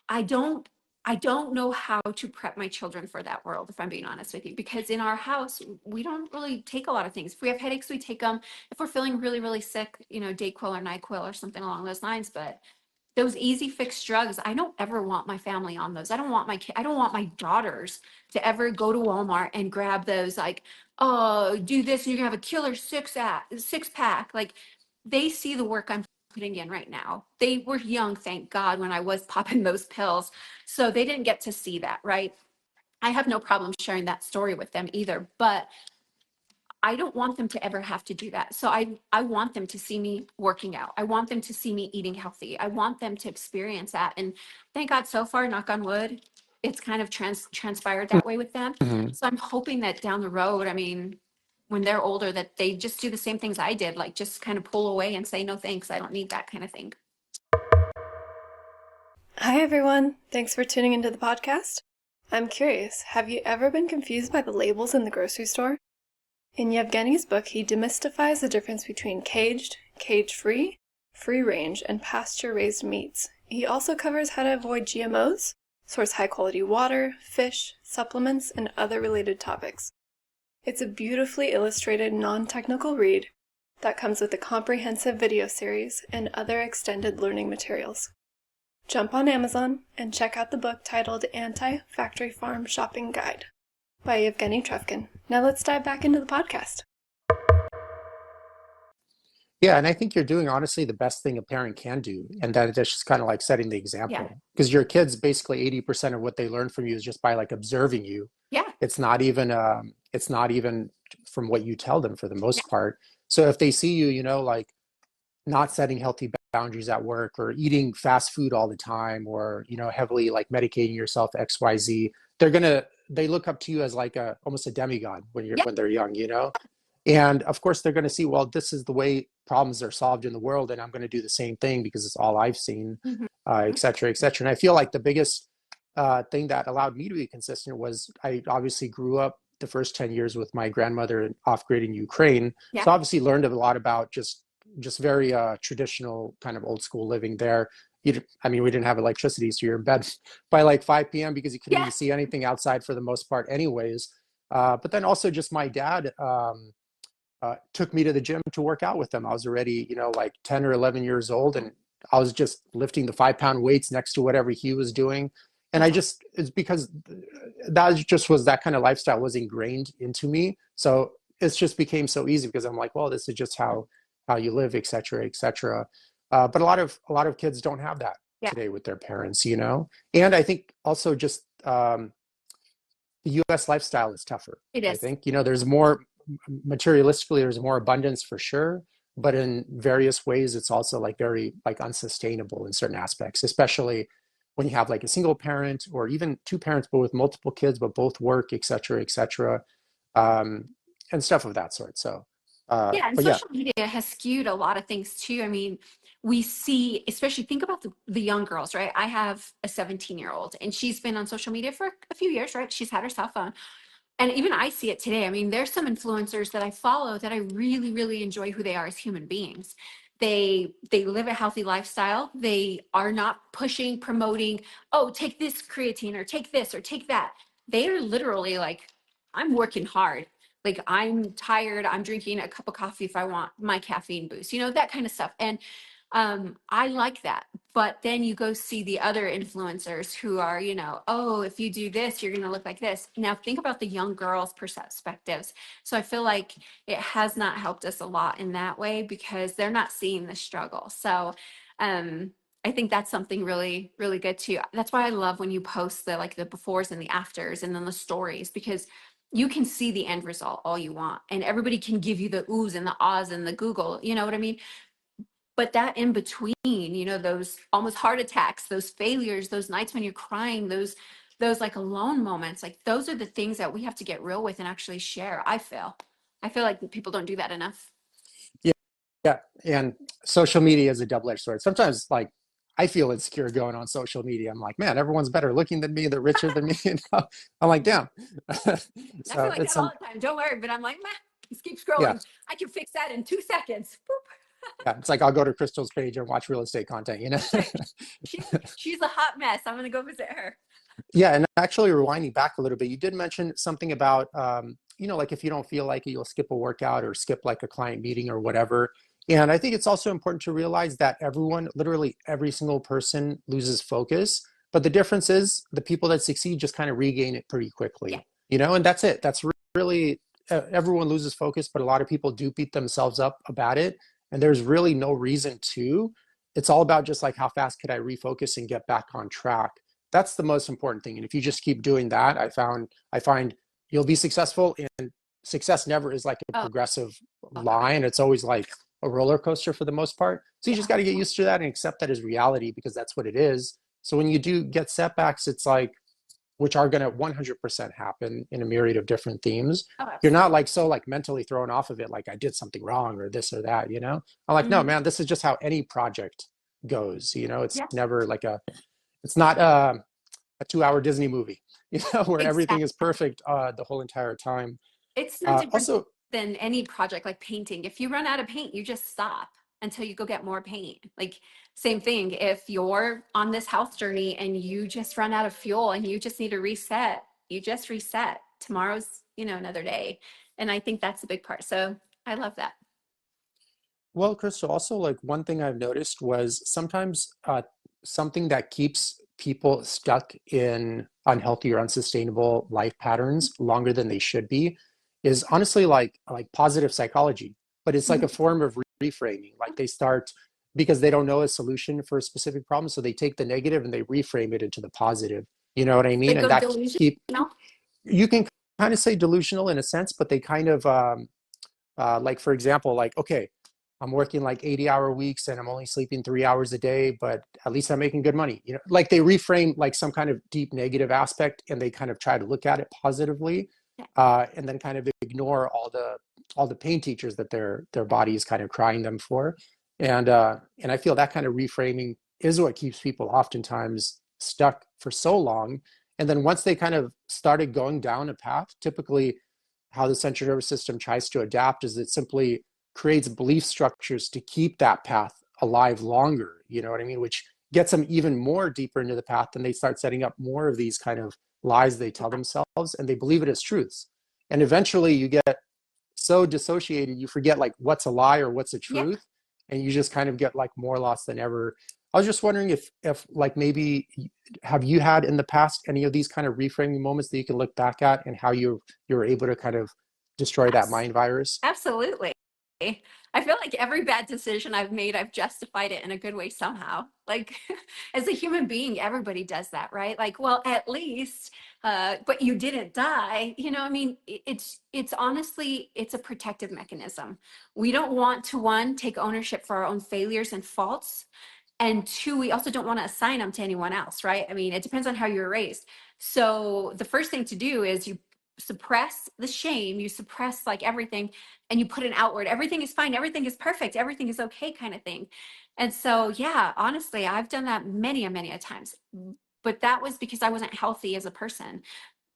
I don't I don't know how to prep my children for that world, if I'm being honest with you, because in our house, we don't really take a lot of things. If we have headaches, we take them. If we're feeling really, really sick, Dayquil or NyQuil or something along those lines. But those easy fix drugs, I don't ever want my family on those. I don't want my daughters to ever go to Walmart and grab those, like, oh, do this and you're gonna have a killer six pack. Like, they see the work I'm putting in right now. They were young, thank God, when I was popping those pills. So they didn't get to see that, right? I have no problem sharing that story with them either, but I don't want them to ever have to do that. So I want them to see me working out. I want them to see me eating healthy. I want them to experience that. And thank God so far, knock on wood, it's kind of transpired that way with them. Mhm. So I'm hoping that down the road, I mean, when they're older, that they just do the same things I did, like just kind of pull away and say, no, thanks, I don't need that kind of thing. Hi everyone, thanks for tuning into the podcast. I'm curious, have you ever been confused by the labels in the grocery store? In Yevgeny's book, he demystifies the difference between caged, cage-free, free-range, and pasture-raised meats. He also covers how to avoid GMOs, source high-quality water, fish, supplements, and other related topics. It's a beautifully illustrated, non-technical read that comes with a comprehensive video series and other extended learning materials. Jump on Amazon and check out the book titled Anti-Factory Farm Shopping Guide by Eugene Trufkin. Now let's dive back into the podcast. Yeah, and I think you're doing honestly the best thing a parent can do, and that it's just kind of like setting the Yeah. example. Because your kids basically 80% of what they learn from you is just by like observing you. Yeah. It's not even from what you tell them for the Yeah. most part. So if they see you, like not setting healthy boundaries at work or eating fast food all the time or heavily like medicating yourself XYZ, they look up to you as like a almost a demigod Yeah. when they're young. And of course they're going to see, well, this is the way problems are solved in the world, and I'm going to do the same thing because it's all I've seen, Mhm. et cetera, et cetera. And I feel like the biggest thing that allowed me to be consistent was I obviously grew up the first 10 years with my grandmother off grid in Ukraine. Yeah. So obviously learned a lot about just very traditional kind of old school living there. I mean, we didn't have electricity, so you're in bed by like 5 p.m. because you couldn't Yeah. even see anything outside for the most part anyways. But then also just my dad took me to the gym to work out with them. I was already, like 10 or 11 years old, and I was just lifting the 5-pound weights next to whatever he was doing. And it's because that just was that kind of lifestyle was ingrained into me. So it just became so easy because I'm like, well, this is just how you live, et cetera, et cetera. But a lot of kids don't have that Yeah. today with their parents, And I think also just the U.S. lifestyle is tougher. It I is. think, there's more materialistically, there's more abundance for sure, but in various ways, it's also like very like unsustainable in certain aspects, especially when you have like a single parent or even two parents, but with multiple kids, but both work, et cetera, and stuff of that sort. So, Yeah, and but yeah, social media has skewed a lot of things too. I mean, we see, especially think about the young girls, right? I have a 17-year-old and she's been on social media for a few years, right? She's had her cell phone. And even I see it today. I mean, there's some influencers that I follow that I really, really enjoy who they are as human beings. They live a healthy lifestyle. They are not pushing, promoting, oh, take this creatine or take this or take that. They are literally like, I'm working hard. Like I'm tired. I'm drinking a cup of coffee if I want my caffeine boost, that kind of stuff. And I like that. But then you go see the other influencers who are, oh, if you do this, you're going to look like this. Now think about the young girls' perspectives. So I feel like it has not helped us a lot in that way because they're not seeing the struggle. So I think that's something really, really good too. That's why I love when you post the befores and the afters and then the stories, because you can see the end result all you want. And everybody can give you the oohs and the ahs and the Google, you know what I mean? But that in between, those almost heart attacks, those failures, those nights when you're crying, those like alone moments, like those are the things that we have to get real with and actually share. I feel like people don't do that enough. yeah, yeah. And social media is a double-edged sword. Sometimes, like, I feel insecure going on social media. I'm like, man, everyone's better looking than me. They're richer than me. I'm like, damn. I feel So like it's that all the time. Don't worry, but I'm like, man, just keep yeah. scrolling. I can fix that in 2 seconds. Yeah, it's like I'll go to Crystal's page and watch real estate content. Right. She's a hot mess. I'm gonna go visit her. Yeah, and actually rewinding back a little bit, you did mention something about, like if you don't feel like it, you'll skip a workout or skip like a client meeting or whatever. And I think it's also important to realize that everyone, literally every single person loses focus. But the difference is the people that succeed just kind of regain it pretty Yeah. quickly, and that's it. That's really, everyone loses focus, but a lot of people do beat themselves up about it. And there's really no reason to. It's all about just like how fast could I refocus and get back on track. That's the most important thing. And if you just keep doing that, I find you'll be successful. And success never is like a Oh, progressive oh God. line. It's always like a roller coaster for the most part. So you Yeah. just got to get used to that and accept that as reality because that's what it is. So when you do get setbacks, it's like, which are going to 100% happen in a myriad of different themes. Oh, You're not absolutely. like so like mentally thrown off of it, like I did something wrong or this or that, you know? I'm like, no, Hmm. man, this is just how any project goes. You know, it's Yeah, never like it's not a 2 hour Disney movie, you know, where everything is exactly. perfect the whole entire time. It's no different Also, than any project like painting. If you run out of paint, you just stop until you go get more paint. Like, same thing. If you're on this health journey and you just run out of fuel and you just need to reset, you just reset. Tomorrow's, another day. And I think that's a big part. So I love that. well, Crystal, also like one thing I've noticed was sometimes something that keeps people stuck in unhealthy or unsustainable life patterns longer than they should be is honestly like positive psychology, but it's like a Mhm. form of reframing. Like they start because they don't know a solution for a specific problem, so they take the negative and they reframe it into the positive. You know what I They mean? And go that delusional. keep you can kind of say delusional in a sense, but they kind of like for example, like okay, I'm working like 80-hour weeks and I'm only sleeping 3 hours a day, but at least I'm making good money. You know, like they reframe like some kind of deep negative aspect and they kind of try to look at it positively, Yeah. and then kind of ignore all the pain teachers that their body is kind of crying them for. And I feel that kind of reframing is what keeps people oftentimes stuck for so long. And then once they kind of started going down a path, typically how the central nervous system tries to adapt is it simply creates belief structures to keep that path alive longer, you know what I mean? Which gets them even more deeper into the path, and they start setting up more of these kind of lies they tell themselves and they believe it as truths. And eventually you get so dissociated, you forget like what's a lie or what's a Yeah. truth, and you just kind of get like more lost than ever. I was just wondering if like maybe have you had in the past any of these kind of reframing moments that you can look back at and how you were able to kind of destroy that Abs- mind virus? Absolutely. I feel like every bad decision I've made, I've justified it in a good way somehow. Like, as a human being, everybody does that, right? Like, well, at least, but you didn't die. I mean, it's honestly, it's a protective mechanism. We don't want to, one, take ownership for our own failures and faults. And two, we also don't want to assign them to anyone else, right? I mean, it depends on how you were raised. So the first thing to do is you suppress the shame, you suppress like everything, and you put an outward, everything is fine, everything is perfect, everything is okay kind of thing. And so, yeah, honestly, I've done that many a times. But that was because I wasn't healthy as a person.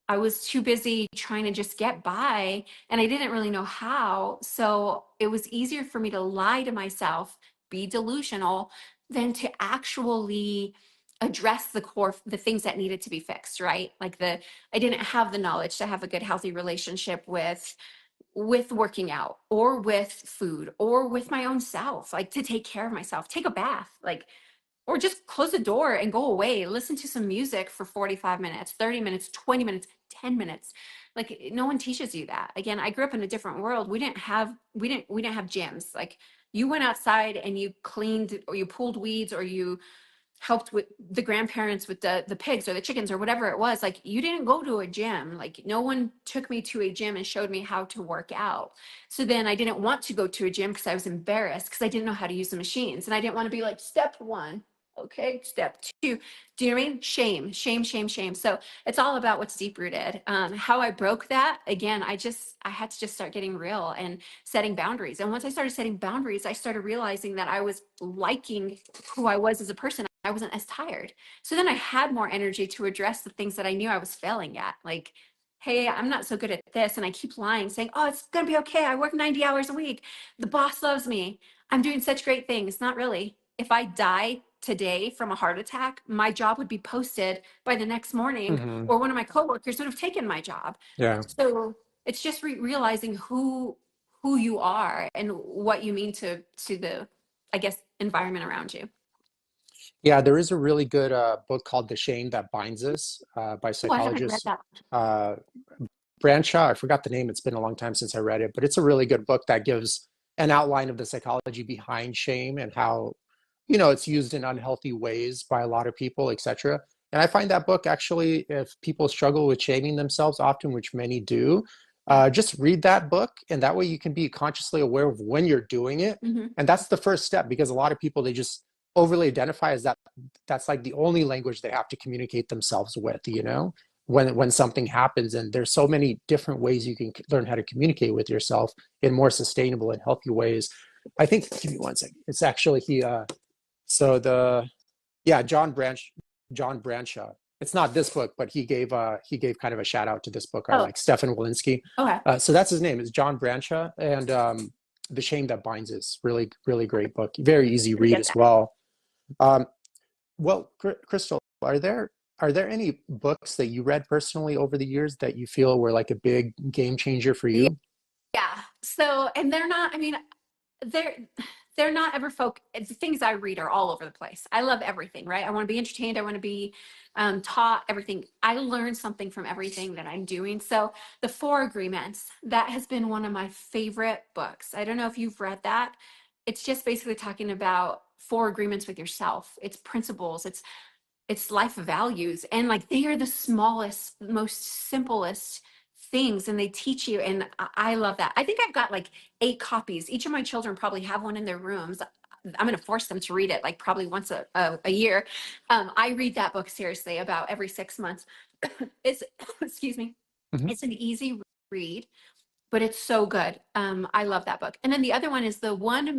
I was too busy trying to just get by and I didn't really know how. So it was easier for me to lie to myself, be delusional, than to actually address the things that needed to be fixed, right? I didn't have the knowledge to have a good, healthy relationship with working out or with food or with my own self, like to take care of myself, take a bath, like or just close the door and go away, listen to some music for 45 minutes, 30 minutes, 20 minutes, 10 minutes. Like no one teaches you that. Again, I grew up in a different world. We didn't have gyms. Like you went outside and you cleaned or you pulled weeds or you helped with the grandparents with the pigs or the chickens or whatever it was. Like you didn't go to a gym. Like no one took me to a gym and showed me how to work out. So then I didn't want to go to a gym because I was embarrassed because I didn't know how to use the machines and I didn't want to be like step one. Okay, step two. Do you know what I mean? Shame, shame, shame, shame. So it's all about what's deep rooted. How I broke that again, I had to just start getting real and setting boundaries. And once I started setting boundaries, I started realizing that I was liking who I was as a person. I wasn't as tired. So then I had more energy to address the things that I knew I was failing at. Like, hey, I'm not so good at this. And I keep lying, saying, oh, it's going to be okay. I work 90 hours a week. The boss loves me. I'm doing such great things. Not really. If I die today from a heart attack, my job would be posted by the next morning, Hmm. or one of my coworkers would have taken my job. Yeah. So it's just realizing who you are and what you mean to the, I guess, environment around you. Yeah, there is a really good book called The Shame That Binds Us by Oh, I haven't read psychologist that. uh, Branshaw. I forgot the name. It's been a long time since I read it, but it's a really good book that gives an outline of the psychology behind shame and how, it's used in unhealthy ways by a lot of people, etc. And I find that book actually, if people struggle with shaming themselves often, which many do, Yeah. just read that book, and that way you can be consciously aware of when you're doing it. Hmm. And that's the first step because a lot of people they just overly identify as that's like the only language they have to communicate themselves with, when something happens. And there's so many different ways you can learn how to communicate with yourself in more sustainable and healthy ways. I think, give me one second. It's actually so the, yeah, John Bradshaw. It's not this book, but he gave kind of a shout out to this book, or Oh, like Stefan Walensky. okay. So that's his name, is John Bradshaw. And The Shame That Binds Us, really, really great book. Very easy To read get as that. well. Um, well, Krystal, are there any books that you read personally over the years that you feel were like a big game changer for Yeah. you? Yeah. So, and they're not, I mean, they're they're not ever it's the things I read are all over the place. I love everything, right? I want to be entertained. I want to be taught everything. I learn something from everything that I'm doing. So the Four Agreements, that has been one of my favorite books. I don't know if you've read that. It's just basically talking about four agreements with yourself. It's principles. It's life values, and like they are the smallest, most simplest things, and they teach you. And I love that. I think I've got like 8 copies. Each of my children probably have one in their rooms. I'm going to force them to read it like probably once a year. I read that book seriously about every 6 months. It's excuse me, Mhm. it's an easy read, but it's so good. I love that book. And then the other one is the 1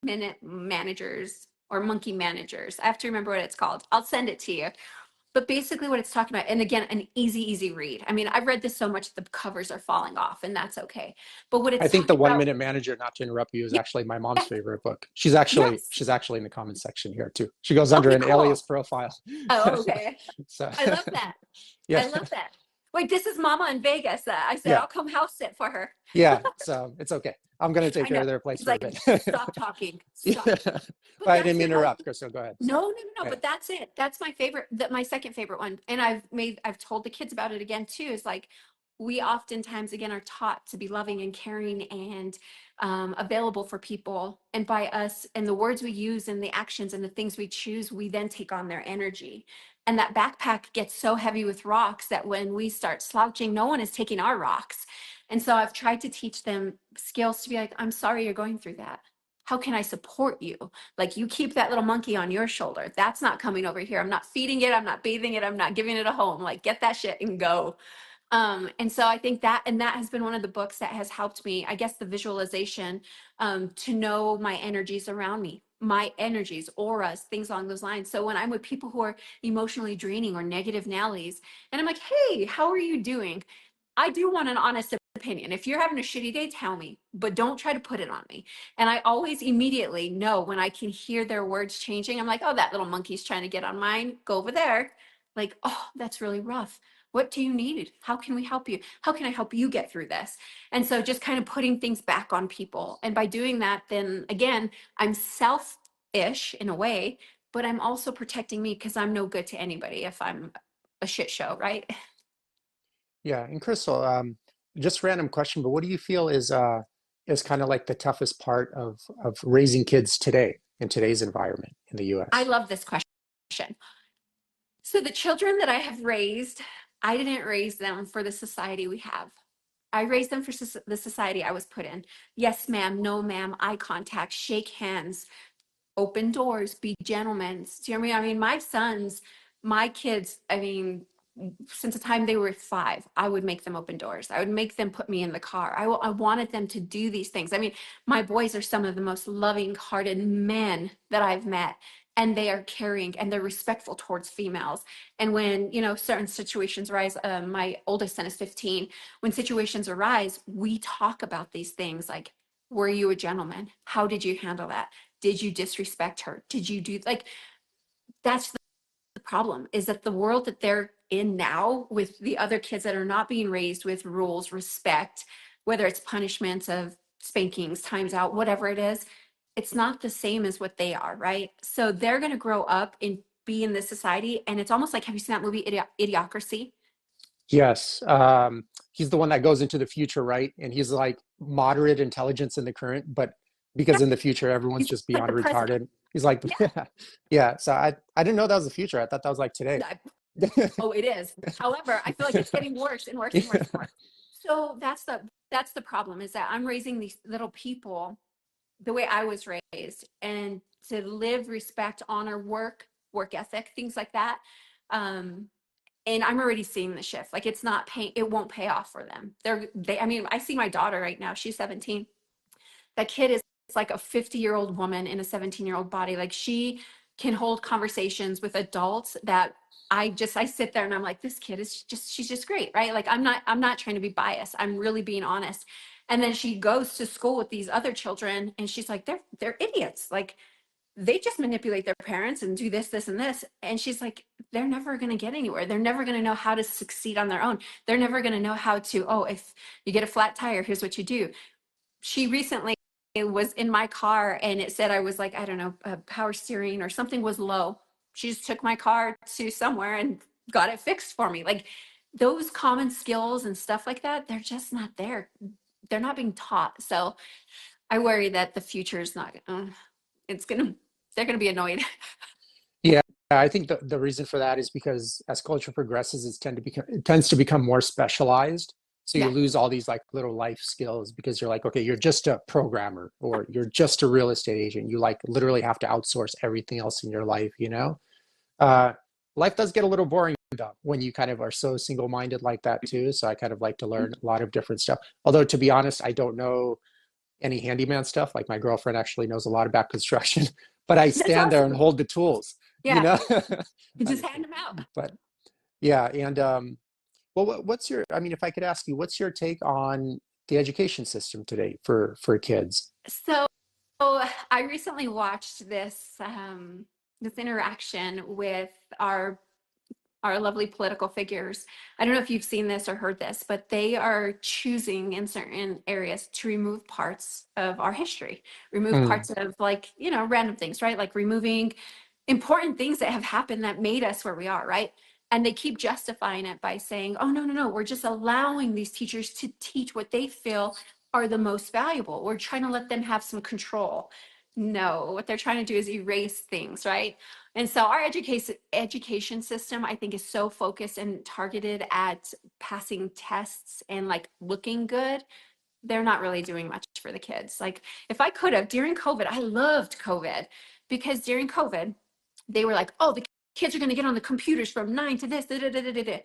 minute managers, or monkey managers. I have to remember what it's called. I'll send it to you. But basically what it's talking about, and again, an easy read. I mean, I've read this so much the covers are falling off, and that's okay. But what I it's think The talking One about, Minute Manager, not to interrupt you, is yeah, actually my mom's favorite book. She's actually yes. she's actually in the comments section here too. She goes under Okay, an alias cool. profile. Oh, okay. So I love that. yeah, I love that. Wait, this is Mama in Vegas. I said yeah, I'll come house sit for her. yeah. So it's okay. I'm gonna take I care know. of their place He's for a like, bit. stop talking. Yeah. Stop. But I that's didn't it. Like, interrupt, Crystal. Go ahead. no, So no, no, no. yeah. But that's it. That's my favorite. That my second favorite one. And I've told the kids about it again too. Is like, we oftentimes again are taught to be loving and caring and available for people. And by us and the words we use and the actions and the things we choose, we then take on their energy. And that backpack gets so heavy with rocks that when we start slouching, no one is taking our rocks. And so I've tried to teach them skills to be like, I'm sorry you're going through that. How can I support you? Like, you keep that little monkey on your shoulder. That's not coming over here. I'm not feeding it. I'm not bathing it. I'm not giving it a home. Like, get that shit and go. And so I think that has been one of the books that has helped me, I guess, the visualization, to know my energies around me, my energies, auras, things along those lines. So when I'm with people who are emotionally draining or negative Nellies, and I'm like, hey, how are you doing? I do want an honest opinion. If you're having a shitty day, tell me, but don't try to put it on me. And I always immediately know when I can hear their words changing. I'm like, oh, that little monkey's trying to get on mine. Go over there. Like, oh, that's really rough. What do you need? How can we help you? How can I help you get through this? And so just kind of putting things back on people. And by doing that, then again, I'm selfish in a way, but I'm also protecting me because I'm no good to anybody if I'm a shit show, right? Yeah. And Crystal, just random question, but what do you feel is kind of like the toughest part of raising kids today in today's environment in the I US? love this question. So the children that I have raised, I didn't raise them for the society we have. I raised them for the society I was put in. Yes, ma'am. No, ma'am. Eye contact, shake hands, open doors, be gentlemen. Do you know what I mean? My sons, my kids, I mean, since the time they were 5, I would make them open doors. I would make them put me in the car. I wanted them to do these things. I mean, my boys are some of the most loving hearted men that I've met. And they are caring and they're respectful towards females. And when, certain situations arise, my oldest son is 15. When situations arise, we talk about these things like, were you a gentleman? How did you handle that? Did you disrespect her? Did you do like, that's the problem, is that the world that they're in now with the other kids that are not being raised with rules, respect, whether it's punishments of spankings, times out, whatever it is, it's not the same as what they are, right? So they're going to grow up and be in this society. And it's almost like, have you seen that movie, Idiocracy? Yes. He's the one that goes into the future, right? And he's like moderate intelligence in the current, but because Yeah. in the future everyone's He's just like beyond the president. retarded. He's like, Yeah. yeah. So I didn't know that was the future. I thought that was like today. Oh, it is. However, I feel like it's getting worse and worse and worse Yeah. and worse. So that's the problem, is that I'm raising these little people the way I was raised, and to live, respect, honor, work ethic, things like that. Um, And I'm already seeing the shift. Like it's not pay, it won't pay off for them. I mean, I see my daughter right now. She's 17. That kid is like a 50-year-old woman in a 17-year-old body. Like she can hold conversations with adults that I sit there and I'm like, this kid is just, she's just great, right? Like I'm not trying to be biased. I'm really being honest. And then she goes to school with these other children and she's like, they're idiots. Like they just manipulate their parents and do this, this, and this. And she's like, they're never going to get anywhere. They're never going to know how to succeed on their own. They're never going to know how to, oh, if you get a flat tire, here's what you do. She recently was in my car and it said I was like, I don't know, power steering or something was low. She just took my car to somewhere and got it fixed for me. Like those common skills and stuff like that, they're just not there. They're not being taught. So I worry that the future is not, it's going to, they're going to be annoyed. Yeah, I think the reason for that is because as culture progresses, it tends to become more specialized. So you Yeah. lose all these like little life skills because you're like, okay, you're just a programmer or you're just a real estate agent. You like literally have to outsource everything else in your life, you know? Uh, Life does get a little boring though when you kind of are so single-minded like that too. So I kind of like to learn a lot of different stuff. Although to be honest, I don't know any handyman stuff. Like my girlfriend actually knows a lot about construction, but I That's stand there and awesome. hold the tools, you Yeah. know? You I'm just just hand kidding. them out. But yeah, and well, what's your, I mean, if I could ask you, what's your take on the education system today for kids? So I recently watched this interaction with our our lovely political figures. I don't know if you've seen this or heard this, but they are choosing in certain areas to remove parts of our history, remove Mm, parts of like, random things, right? Like removing important things that have happened that made us where we are, right? And they keep justifying it by saying, oh, no, no, no, we're just allowing these teachers to teach what they feel are the most valuable. We're trying to let them have some control. No, what they're trying to do is erase things, right? And so our education system, I think, is so focused and targeted at passing tests and like looking good. They're not really doing much for the kids. Like if I could have during COVID, I loved COVID because during COVID, they were like, oh, the kids are going to get on the computers from 9 to this. Da, da, da, da, da, da.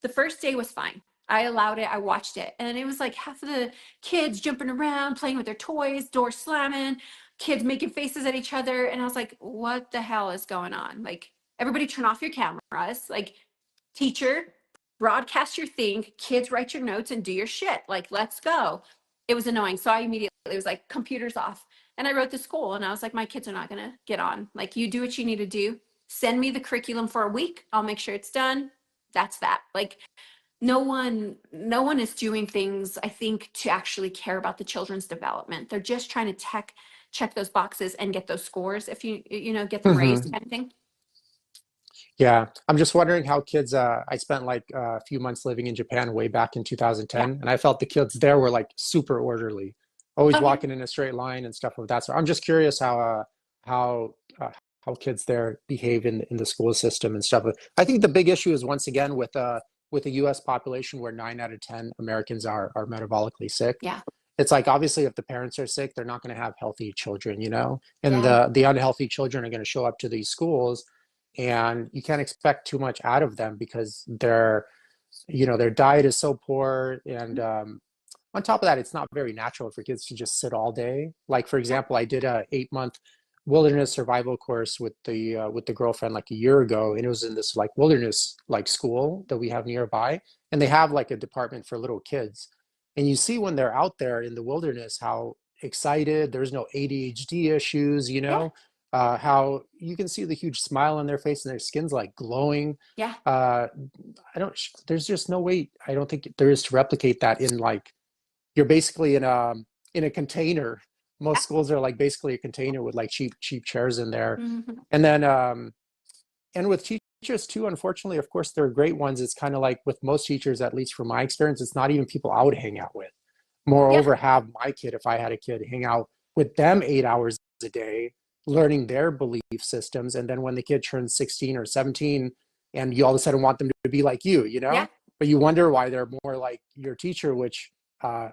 The first day was fine. I allowed it. I watched it. And it was like half of the kids jumping around, playing with their toys, doors slamming, kids making faces at each other. And I was like, what the hell is going on? Like, everybody turn off your cameras. Like, teacher, broadcast your thing. Kids, write your notes and do your shit. Like, let's go. It was annoying. So I immediately, it was like, computers off. And I wrote to school and I was like, my kids are not going to get on. Like, you do what you need to do. Send me the curriculum for a week. I'll make sure it's done. That's that. Like, no one is doing things, I think, to actually care about the children's development. They're just trying to check those boxes and get those scores if get them raised hmm. kind of thing. Yeah, I'm just wondering how kids. I spent like a few months living in Japan way back in Yeah. 2010, and I felt the kids there were like super orderly, always Oh yeah. walking in a straight line and stuff of that sort. I'm just curious how how kids there behave in the school system and stuff. I think the big issue is once again with a U.S. population where 9 out of 10 Americans are metabolically sick. Yeah. It's like obviously if the parents are sick, they're not going to have healthy children, you know, and Yeah. the unhealthy children are going to show up to these schools and you can't expect too much out of them because their diet is so poor and on top of that it's not very natural for kids to just sit all day. Like for Yeah. example, I did a 8 month wilderness survival course with the girlfriend like a year ago, and it was in this like wilderness like school that we have nearby, and they have like a department for little kids, and you see when they're out there in the wilderness how excited, there's no ADHD issues, you Yeah. know, how you can see the huge smile on their face and their skin's like glowing. Yeah. uh I don't, there's just no way, I don't think there is to replicate that in like, you're basically in a container. Most Yeah. schools are like basically a container with like cheap chairs in there. Hmm. And then and with teachers too, unfortunately, of course, they're great ones. It's kind of like with most teachers, at least from my experience, it's not even people I would hang out with. Yeah. Moreover, have my kid, if I had a kid, hang out with them 8 hours a day, learning their belief systems. And then when the kid turns 16 or 17, and you all of a sudden want them to be like you Yeah. know, but you wonder why they're more like your teacher, which uh,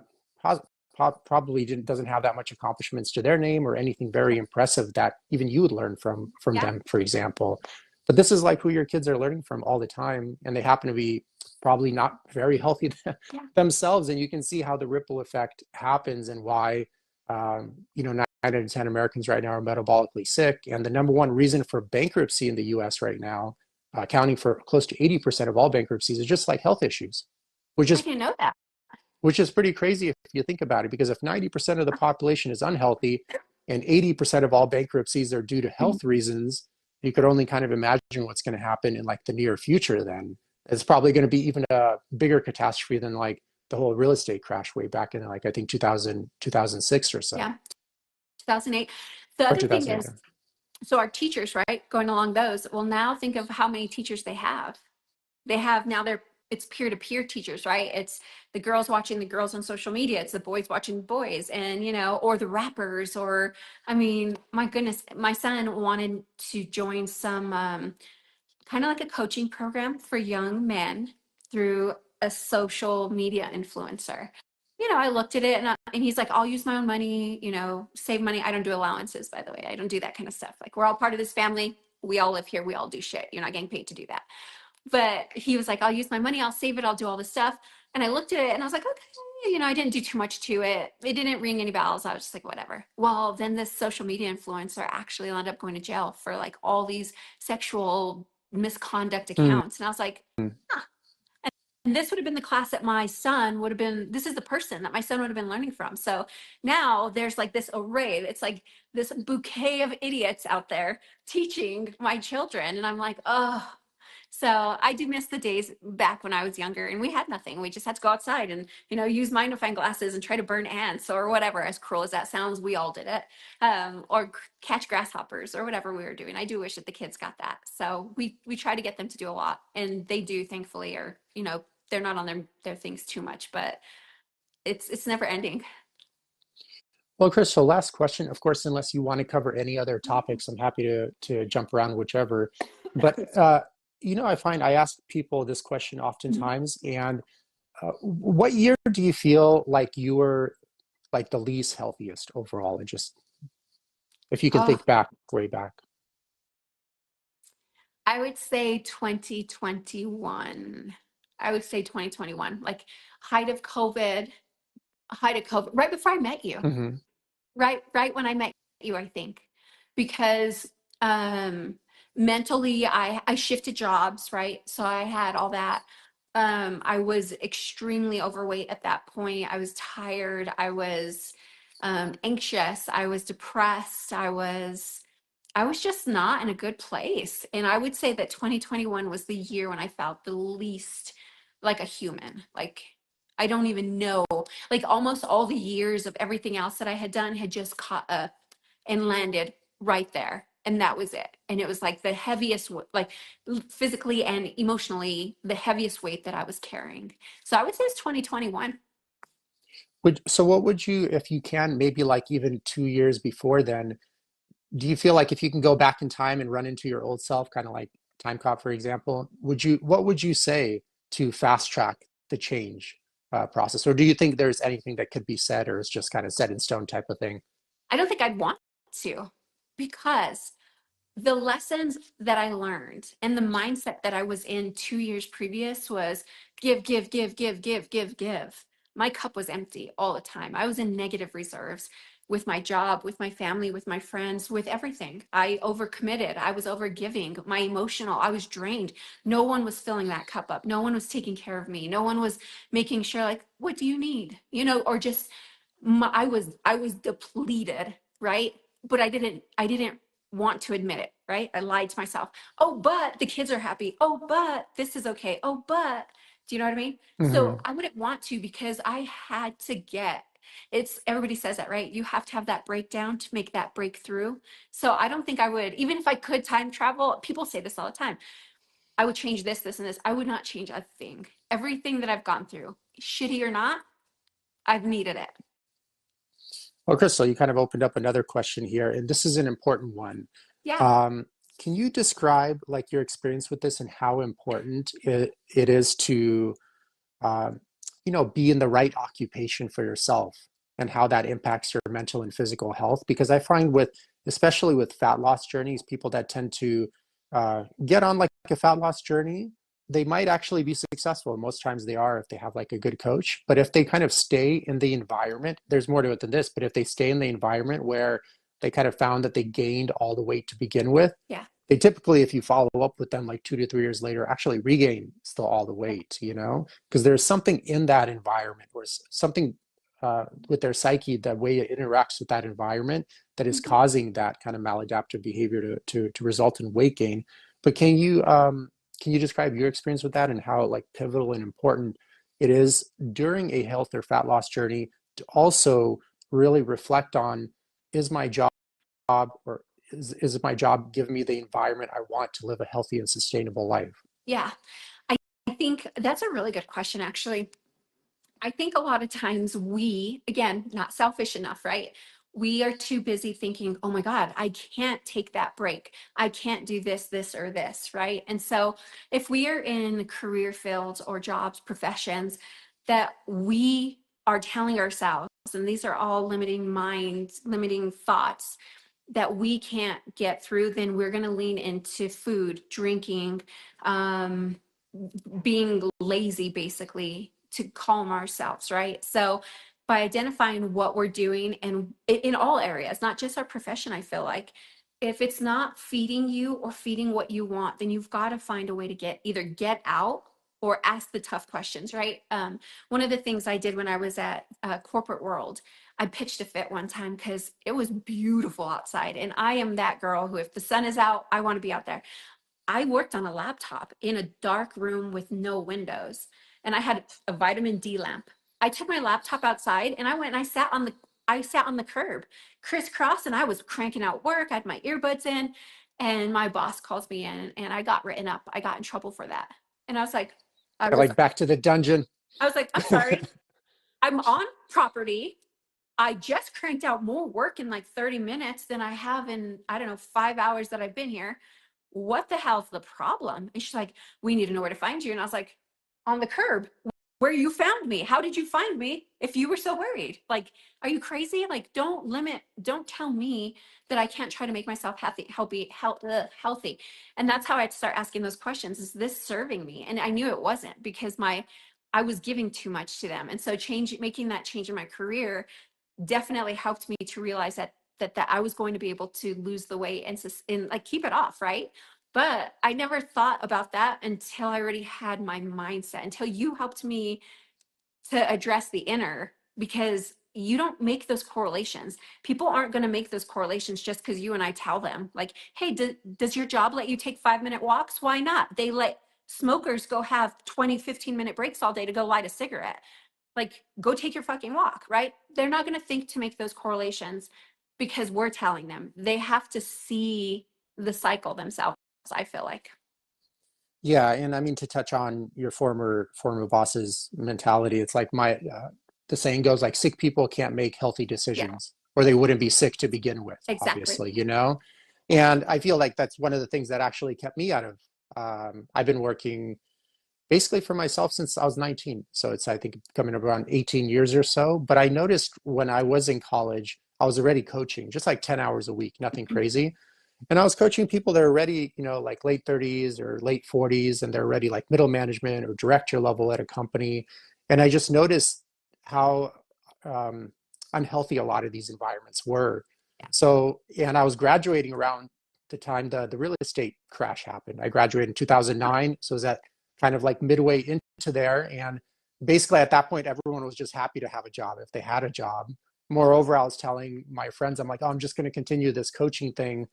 probably doesn't have that much accomplishments to their name or anything very impressive that even you would learn from Yeah. them, for example. But this is like who your kids are learning from all the time, and they happen to be probably not very healthy Yeah. themselves. And you can see how the ripple effect happens and why, 9 out of 10 Americans right now are metabolically sick. And the number one reason for bankruptcy in the US right now, accounting for close to 80% of all bankruptcies, is just like health issues, which I is didn't know that. which is pretty crazy if you think about it, because if 90% of the population is unhealthy and 80% of all bankruptcies are due to Mhm. health reasons, you could only kind of imagine what's going to happen in like the near future then. It's probably going to be even a bigger catastrophe than like the whole real estate crash way back in like I think 2000, 2006 or so, Yeah, 2008. The or other thing 2008. is, so our teachers, right, going along those, well, now think of how many teachers they have. They have now it's peer-to-peer teachers, right? It's the girls watching the girls on social media. It's the boys watching boys, and or the rappers, or I mean, my goodness, my son wanted to join some kind of like a coaching program for young men through a social media influencer. I looked at it, and he's like, I'll use my own money, save money. I don't do allowances, by the way. I don't do that kind of stuff. Like, we're all part of this family. We all live here. We all do shit. You're not getting paid to do that. But he was like, I'll use my money. I'll save it. I'll do all this stuff. And I looked at it and I was like, okay, I didn't do too much to it. It didn't ring any bells. I was just like, whatever. Well, then this social media influencer actually ended up going to jail for like all these sexual misconduct Mm. accounts. And I was like, huh. And this would have been the class that my son would have been, this is the person that my son would have been learning from. So now there's like this array. It's like this bouquet of idiots out there teaching my children. And I'm like, oh, so I do miss the days back when I was younger and we had nothing. We just had to go outside and, use magnifying glasses and try to burn ants or whatever, as cruel as that sounds, we all did it. Or catch grasshoppers or whatever we were doing. I do wish that the kids got that. So we try to get them to do a lot, and they do, thankfully, or, they're not on their things too much, but it's never ending. Well, Chris, so last question, of course, unless you want to cover any other topics, I'm happy to jump around whichever. But I find I ask people this question oftentimes, and what year do you feel like you were like the least healthiest overall? And just if you can Oh, think back, way back. I would say 2021. I would say 2021, like height of COVID, right before I met you. Hmm. Right when I met you, I think, because um mentally I shifted jobs, right? So I had all that. I was extremely overweight at that point. I was tired. I was anxious. I was depressed. I was just not in a good place. And I would say that 2021 was the year when I felt the least like a human. Like, I don't even know. Like, almost all the years of everything else that I had done had just caught up and landed right there. And that was it. And it was like the heaviest, like physically and emotionally, the heaviest weight that I was carrying. So I would say it's 2021. So what would you, if you can, maybe like even 2 years before then, do you feel like if you can go back in time and run into your old self, kind of like Time Cop, for example, what would you say to fast track the change process? Or do you think there's anything that could be said, or it's just kind of set in stone type of thing? I don't think I'd want to, because the lessons that I learned and the mindset that I was in 2 years previous was give, give, give, give, give, give, give. My cup was empty all the time. I was in negative reserves with my job, with my family, with my friends, with everything. I overcommitted. I was overgiving. I was drained. No one was filling that cup up. No one was taking care of me. No one was making sure, like, what do you need? Or just I was depleted, right? But I didn't want to admit it, right? I lied to myself. Oh, but the kids are happy. Oh, but this is okay. Oh, but do you know what I mean? So Hmm. I wouldn't want to, because I had to everybody says that, right? You have to have that breakdown to make that breakthrough. So I don't think I would, even if I could time travel, people say this all the time. I would change this, this, and this. I would not change a thing. Everything that I've gone through, shitty or not, I've needed it. Well, Crystal, you kind of opened up another question here, and this is an important one. Yeah. Um, can you describe like your experience with this and how important it is to um, be in the right occupation for yourself and how that impacts your mental and physical health? Because I find especially with fat loss journeys, people that tend to get on like a fat loss journey, they might actually be successful. Most times they are if they have like a good coach. But if they kind of stay in the environment, there's more to it than this, but if they stay in the environment where they kind of found that they gained all the weight to begin with, Yeah. they typically, if you follow up with them like 2 to 3 years later, actually regain still all the Yeah. weight, because there's something in that environment or something with their psyche, the way it interacts with that environment that is Mhm. causing that kind of maladaptive behavior to result in weight gain. But can you describe your experience with that and how like pivotal and important it is during a health or fat loss journey to also really reflect on, is my job or is my job giving me the environment I want to live a healthy and sustainable life? Yeah. I think that's a really good question, actually. I think a lot of times we, again, not selfish enough, right? We are too busy thinking, oh my God, I can't take that break. I can't do this, this, or this, right? And so if we are in career fields or jobs, professions that we are telling ourselves, and these are all limiting minds, limiting thoughts that we can't get through, then we're going to lean into food, drinking, um, being lazy basically to calm ourselves, right? So by identifying what we're doing and in all areas, not just our profession, I feel like if it's not feeding you or feeding what you want, then you've got to find a way to either get out or ask the tough questions, right? One of the things I did when I was at corporate world, I pitched a fit one time because it was beautiful outside. And I am that girl who, if the sun is out, I want to be out there. I worked on a laptop in a dark room with no windows, and I had a vitamin D lamp. I took my laptop outside and I went and I sat on the curb, crisscross, and I was cranking out work. I had my earbuds in, and my boss calls me in, and I got written up. I got in trouble for that, and I was like, I was Like back to the dungeon. I was like, I'm sorry, I'm on property. I just cranked out more work in like 30 minutes than I have in, I don't know, 5 hours that I've been here. What the hell's the problem? And she's like, we need to know where to find you. And I was like, on the curb, where you found me. How did you find me if you were so worried? Like, are you crazy? Like, don't tell me that I can't try to make myself healthy. And that's how I had to start asking those questions. Is this serving me? And I knew it wasn't because I was giving too much to them. And so making that change in my career definitely helped me to realize that I was going to be able to lose the weight and like keep it off, right? But I never thought about that until I already had my mindset, until you helped me to address the inner, because you don't make those correlations. People aren't going to make those correlations just because you and I tell them, like, hey, does your job let you take 5-minute walks? Why not? They let smokers go have 20, 15-minute breaks all day to go light a cigarette. Like, go take your fucking walk, right? They're not going to think to make those correlations because we're telling them. They have to see the cycle themselves, I feel like. Yeah, and I mean to touch on your former boss's mentality, it's like the saying goes like sick people can't make healthy Yeah, decisions, or they wouldn't be sick to begin with, exactly. obviously. And I feel like that's one of the things that actually kept me out of. I've been working basically for myself since I was 19, so it's I think coming up around 18 years or so. But I noticed when I was in college, I was already coaching just like 10 hours a week, nothing crazy. And I was coaching people that are already, like late 30s or late 40s, and they're already like middle management or director level at a company. And I just noticed how um, unhealthy a lot of these environments were. Yeah. So, and I was graduating around the time the real estate crash happened. I graduated in 2009. So it was that kind of like midway into there. And basically at that point, everyone was just happy to have a job if they had a job. Moreover, I was telling my friends, I'm like, oh, I'm just going to continue this coaching thing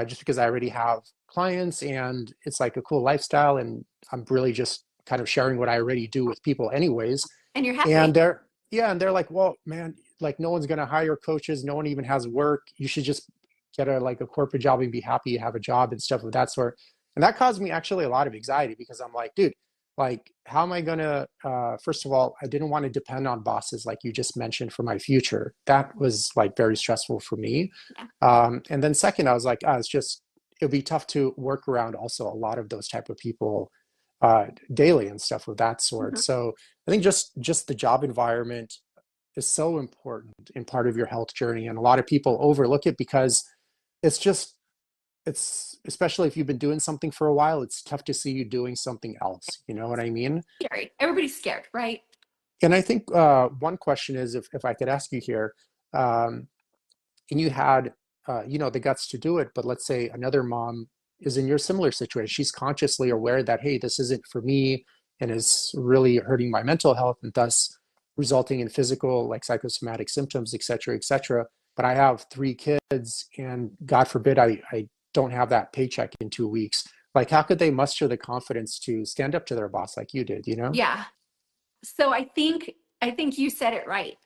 just because I already have clients and it's like a cool lifestyle. And I'm really just kind of sharing what I already do with people, anyways. And you're And happy. they're like, well, man, like no one's going to hire coaches. No one even has work. You should just get a corporate job and be happy you have a job and stuff of that sort. And that caused me actually a lot of anxiety because I'm like, dude, like, how am I going to, first of all, I didn't want to depend on bosses like you just mentioned for my future. That was like very stressful for me. Yeah. And then second, I was like, it'd be tough to work around also a lot of those type of people daily and stuff of that sort. Mhm. So I think just the job environment is so important in part of your health journey. And a lot of people overlook it because it's just it's especially if you've been doing something for a while, it's tough to see you doing something else. You know what I mean? Scary. Everybody's scared, right? And I think one question is, if I could ask you here, um, and you had the guts to do it, but let's say another mom is in your similar situation. She's consciously aware that, hey, this isn't for me and is really hurting my mental health and thus resulting in physical, like psychosomatic symptoms, et cetera, et cetera. But I have three kids and God forbid I don't have that paycheck in 2 weeks. Like, how could they muster the confidence to stand up to their boss like you did, you know? Yeah. So I think you said it right.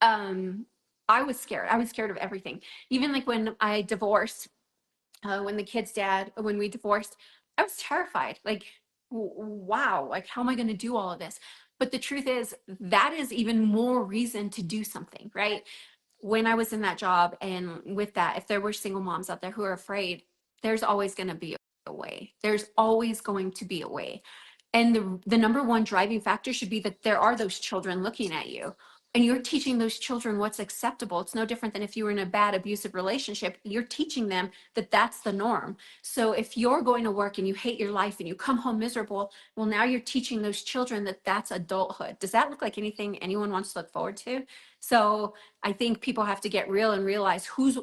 Um, I was scared. I was scared of everything. Even like when I divorced, when the kid's dad, when we divorced, I was terrified. Like, wow, like how am I going to do all of this? But the truth is, that is even more reason to do something, right? When I was in that job and with that, if there were single moms out there who are afraid, there's always going to be a way. There's always going to be a way. And the number one driving factor should be that there are those children looking at you and you're teaching those children what's acceptable. It's no different than if you were in a bad abusive relationship. You're teaching them that that's the norm. So if you're going to work and you hate your life and you come home miserable, well, now you're teaching those children that that's adulthood. Does that look like anything anyone wants to look forward to? So I think people have to get real and realize who's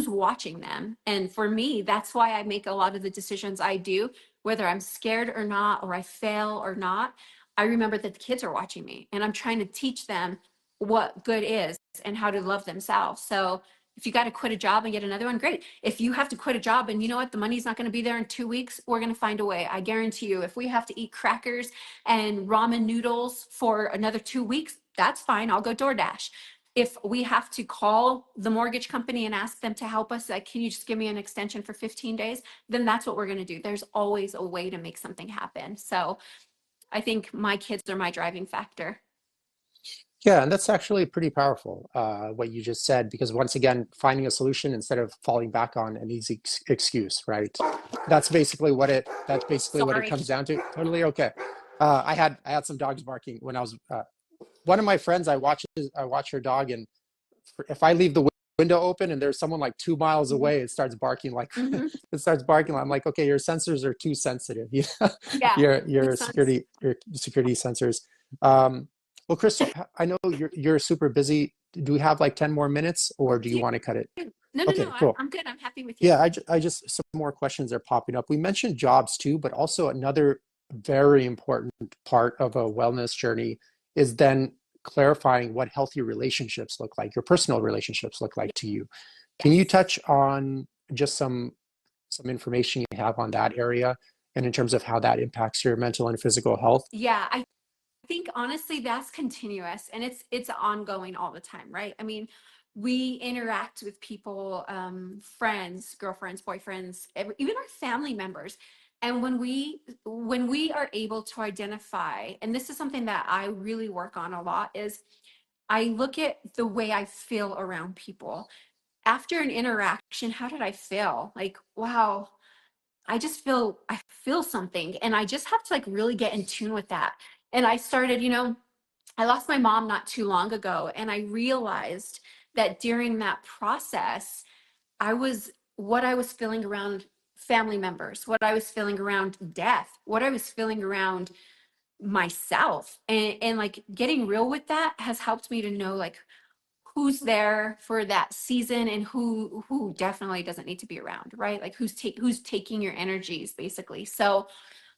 watching them. And for me, that's why I make a lot of the decisions I do, whether I'm scared or not, or I fail or not. I remember that the kids are watching me and I'm trying to teach them what good is and how to love themselves. So if you got to quit a job and get another one, great. If you have to quit a job and you know what, the money's not going to be there in 2 weeks, we're going to find a way. I guarantee you, if we have to eat crackers and ramen noodles for another 2 weeks, that's fine. I'll go DoorDash. If we have to call the mortgage company and ask them to help us, like, can you just give me an extension for 15 days? Then that's what we're going to do. There's always a way to make something happen. So I think my kids are my driving factor. Yeah, and that's actually pretty powerful, what you just said, because once again, finding a solution instead of falling back on an easy excuse, right? That's basically what it Sorry. comes down to. Totally okay. I had some dogs barking when I was one of my friends. I watch her dog, and if I leave the window open and there's someone like 2 miles Mhm. away, it starts barking like Mhm. it starts barking. I'm like, okay, your sensors are too sensitive. You know, Yeah, your makes sense. security sensors. Um, well, Krystal, I know you're super busy. Do we have like 10 more minutes, or do you Yeah. want to cut it? No, no, no. Okay, cool. I'm good. I'm happy with you. Yeah, I just some more questions are popping up. We mentioned jobs too, but also another very important part of a wellness journey is then clarifying what healthy relationships look like, your personal relationships look like to you. Can you Yes. touch on just some information you have on that area and in terms of how that impacts your mental and physical health? Yeah, I think honestly that's continuous and it's ongoing all the time, right? I mean, we interact with people, friends, girlfriends, boyfriends, even our family members. And when we are able to identify, and this is something that I really work on a lot, is I look at the way I feel around people. After an interaction, how did I feel? Like, wow, I feel something. And I just have to like really get in tune with that. And I started, I lost my mom not too long ago. And I realized that during that process, what I was feeling around family members, what I was feeling around death, what I was feeling around myself. And like getting real with that has helped me to know like who's there for that season and who definitely doesn't need to be around, right? Like who's taking your energies basically. So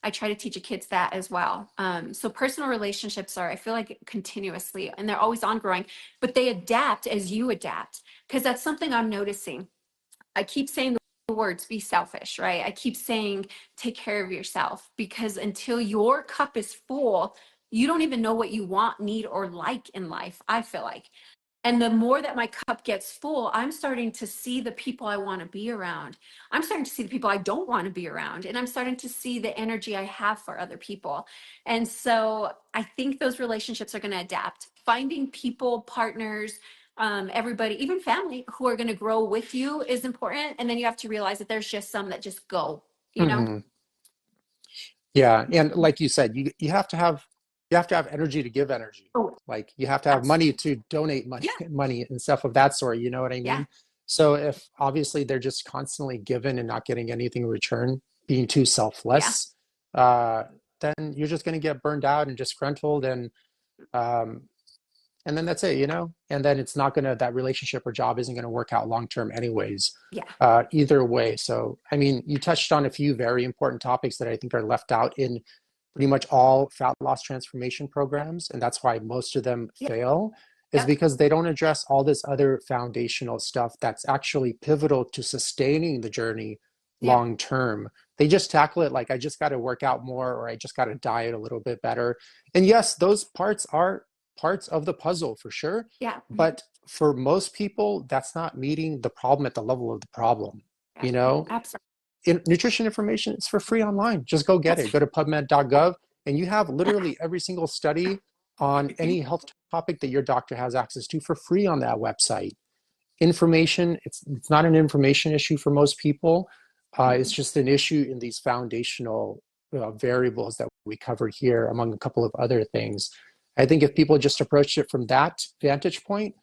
I try to teach the kids that as well. So personal relationships are, I feel like, continuously, and they're always ongoing, but they adapt as you adapt, because that's something I'm noticing. I keep saying the words be selfish, right? I keep saying take care of yourself, because until your cup is full, you don't even know what you want, need, or like in life, I feel like. And the more that my cup gets full, I'm starting to see the people I want to be around. I'm starting to see the people I don't want to be around. And I'm starting to see the energy I have for other people. And so I think those relationships are going to adapt. Finding people, partners, everybody, even family, who are going to grow with you is important. And then you have to realize that there's just some that just go, you know? Mhm. Yeah, and like you said, you have to have energy to give energy. Oh, Like you have to have money absolutely. to donate money Yeah. money and stuff of that sort. You know what I Yeah. mean? So if obviously they're just constantly given and not getting anything in return, being too Yeah. selfless, uh, then you're just going to get burned out and disgruntled, um, and then that's it, you know? And then it's not gonna, that relationship or job isn't gonna work out long term anyways, Yeah. either way. So, I mean, you touched on a few very important topics that I think are left out in pretty much all fat loss transformation programs. And that's why most of them Yeah. fail, is Yep. because they don't address all this other foundational stuff that's actually pivotal to sustaining the journey Yeah. long term. They just tackle it like, I just got to work out more, or I just got to diet a little bit better. And yes, those parts are parts of the puzzle for sure. Yeah. But for most people, that's not meeting the problem at the level of the problem. Yeah. You know, Absolutely. nutrition information is for free online. Just go get That's it. Go to pubmed.gov, and you have literally every single study on any health topic that your doctor has access to for free on that website. Information, it's not an information issue for most people. It's just an issue in these foundational variables that we covered here, among a couple of other things. I think if people just approached it from that vantage point,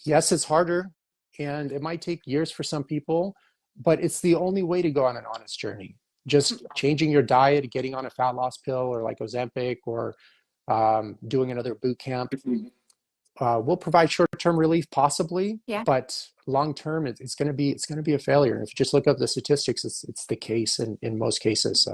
yes, it's harder and it might take years for some people, but it's the only way to go on an honest journey. Just changing your diet, getting on a fat loss pill or like Ozempic, or doing another boot camp will provide short-term relief possibly, yeah. but long-term it's going to be a failure. And if you just look up the statistics, it's the case in most cases.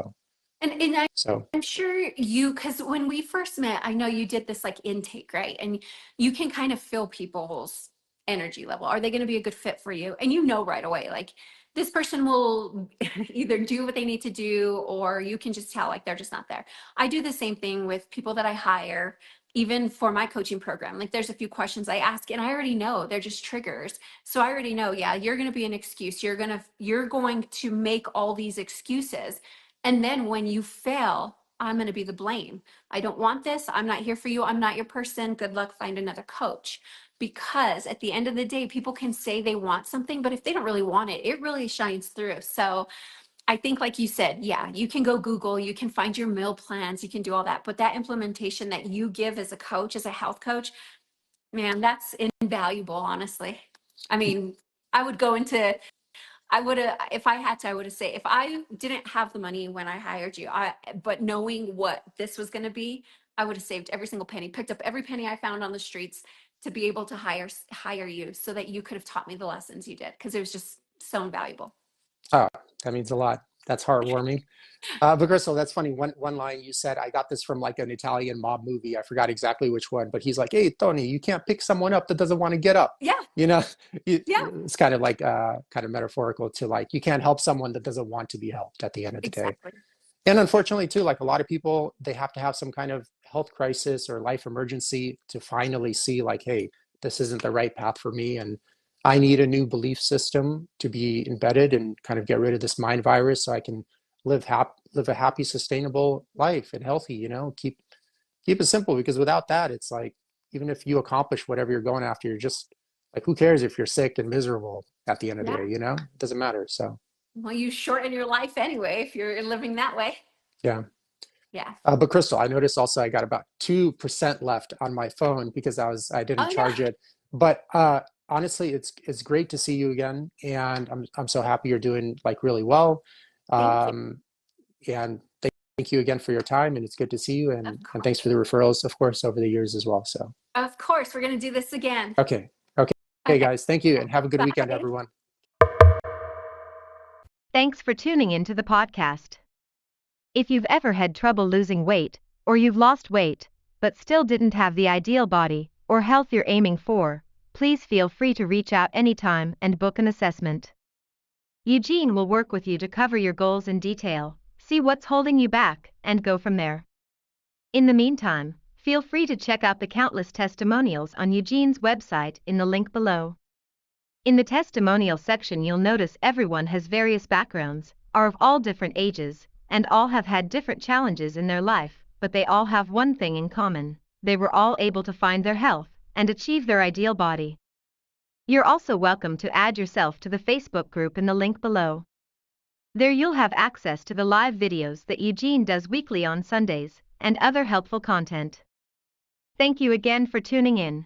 And So I'm sure you, because when we first met, I know you did this like intake, right? And you can kind of feel people's energy level. Are they going to be a good fit for you? And you know right away, like this person will either do what they need to do, or you can just tell like they're just not there. I do the same thing with people that I hire, even for my coaching program. Like there's a few questions I ask and I already know they're just triggers. So I already know, yeah, you're going to be an excuse. You're going to make all these excuses. And then when you fail, I'm going to be the blame. I don't want this. I'm not here for you. I'm not your person. Good luck. Find another coach. Because at the end of the day, people can say they want something, but if they don't really want it, it really shines through. So I think, like you said, yeah, you can go Google, you can find your meal plans, you can do all that. But that implementation that you give as a coach, as a health coach, man, that's invaluable, honestly. I mean, I would go into I would have, if I had to, I would have said, if I didn't have the money when I hired you, but knowing what this was going to be, I would have saved every single penny, picked up every penny I found on the streets to be able to hire you so that you could have taught me the lessons you did. Cause it was just so invaluable. oh, that means a lot. That's heartwarming. But Crystal, that's funny. One line you said, I got this from like an Italian mob movie. I forgot exactly which one, but he's like, "Hey, Tony, you can't pick someone up that doesn't want to get up." Yeah. You know, Yeah. it's kind of like kind of metaphorical to like you can't help someone that doesn't want to be helped at the end of the day. Exactly. And unfortunately, too, like a lot of people, they have to have some kind of health crisis or life emergency to finally see, like, hey, this isn't the right path for me. And I need a new belief system to be embedded and kind of get rid of this mind virus so I can live a happy, sustainable life and healthy, you know, keep it simple, because without that, it's like, even if you accomplish whatever you're going after, you're just like, who cares if you're sick and miserable at the end of the Yeah. day, you know, it doesn't matter. So, Well, you shorten your life anyway if you're living that way. yeah. Yeah. But Crystal, I noticed also I got about 2% left on my phone because I didn't Oh, no. charge it. But honestly, it's great to see you again, and I'm so happy you're doing like really well. Thank you. Um, and thank you again for your time, and it's good to see you, Of and course. thanks for the referrals, of course, over the years as well. So Of course. We're going to do this again. okay, okay, Okay. guys, thank you, and have a good weekend, Bye. everyone. Thanks for tuning into the podcast. If you've ever had trouble losing weight, or you've lost weight, but still didn't have the ideal body or health you're aiming for, please feel free to reach out anytime and book an assessment. Eugene will work with you to cover your goals in detail, see what's holding you back, and go from there. In the meantime, feel free to check out the countless testimonials on Eugene's website in the link below. In the testimonial section, you'll notice everyone has various backgrounds, are of all different ages, and all have had different challenges in their life, but they all have one thing in common: they were all able to find their health and achieve their ideal body. You're also welcome to add yourself to the Facebook group in the link below. There you'll have access to the live videos that Eugene does weekly on Sundays, and other helpful content. Thank you again for tuning in.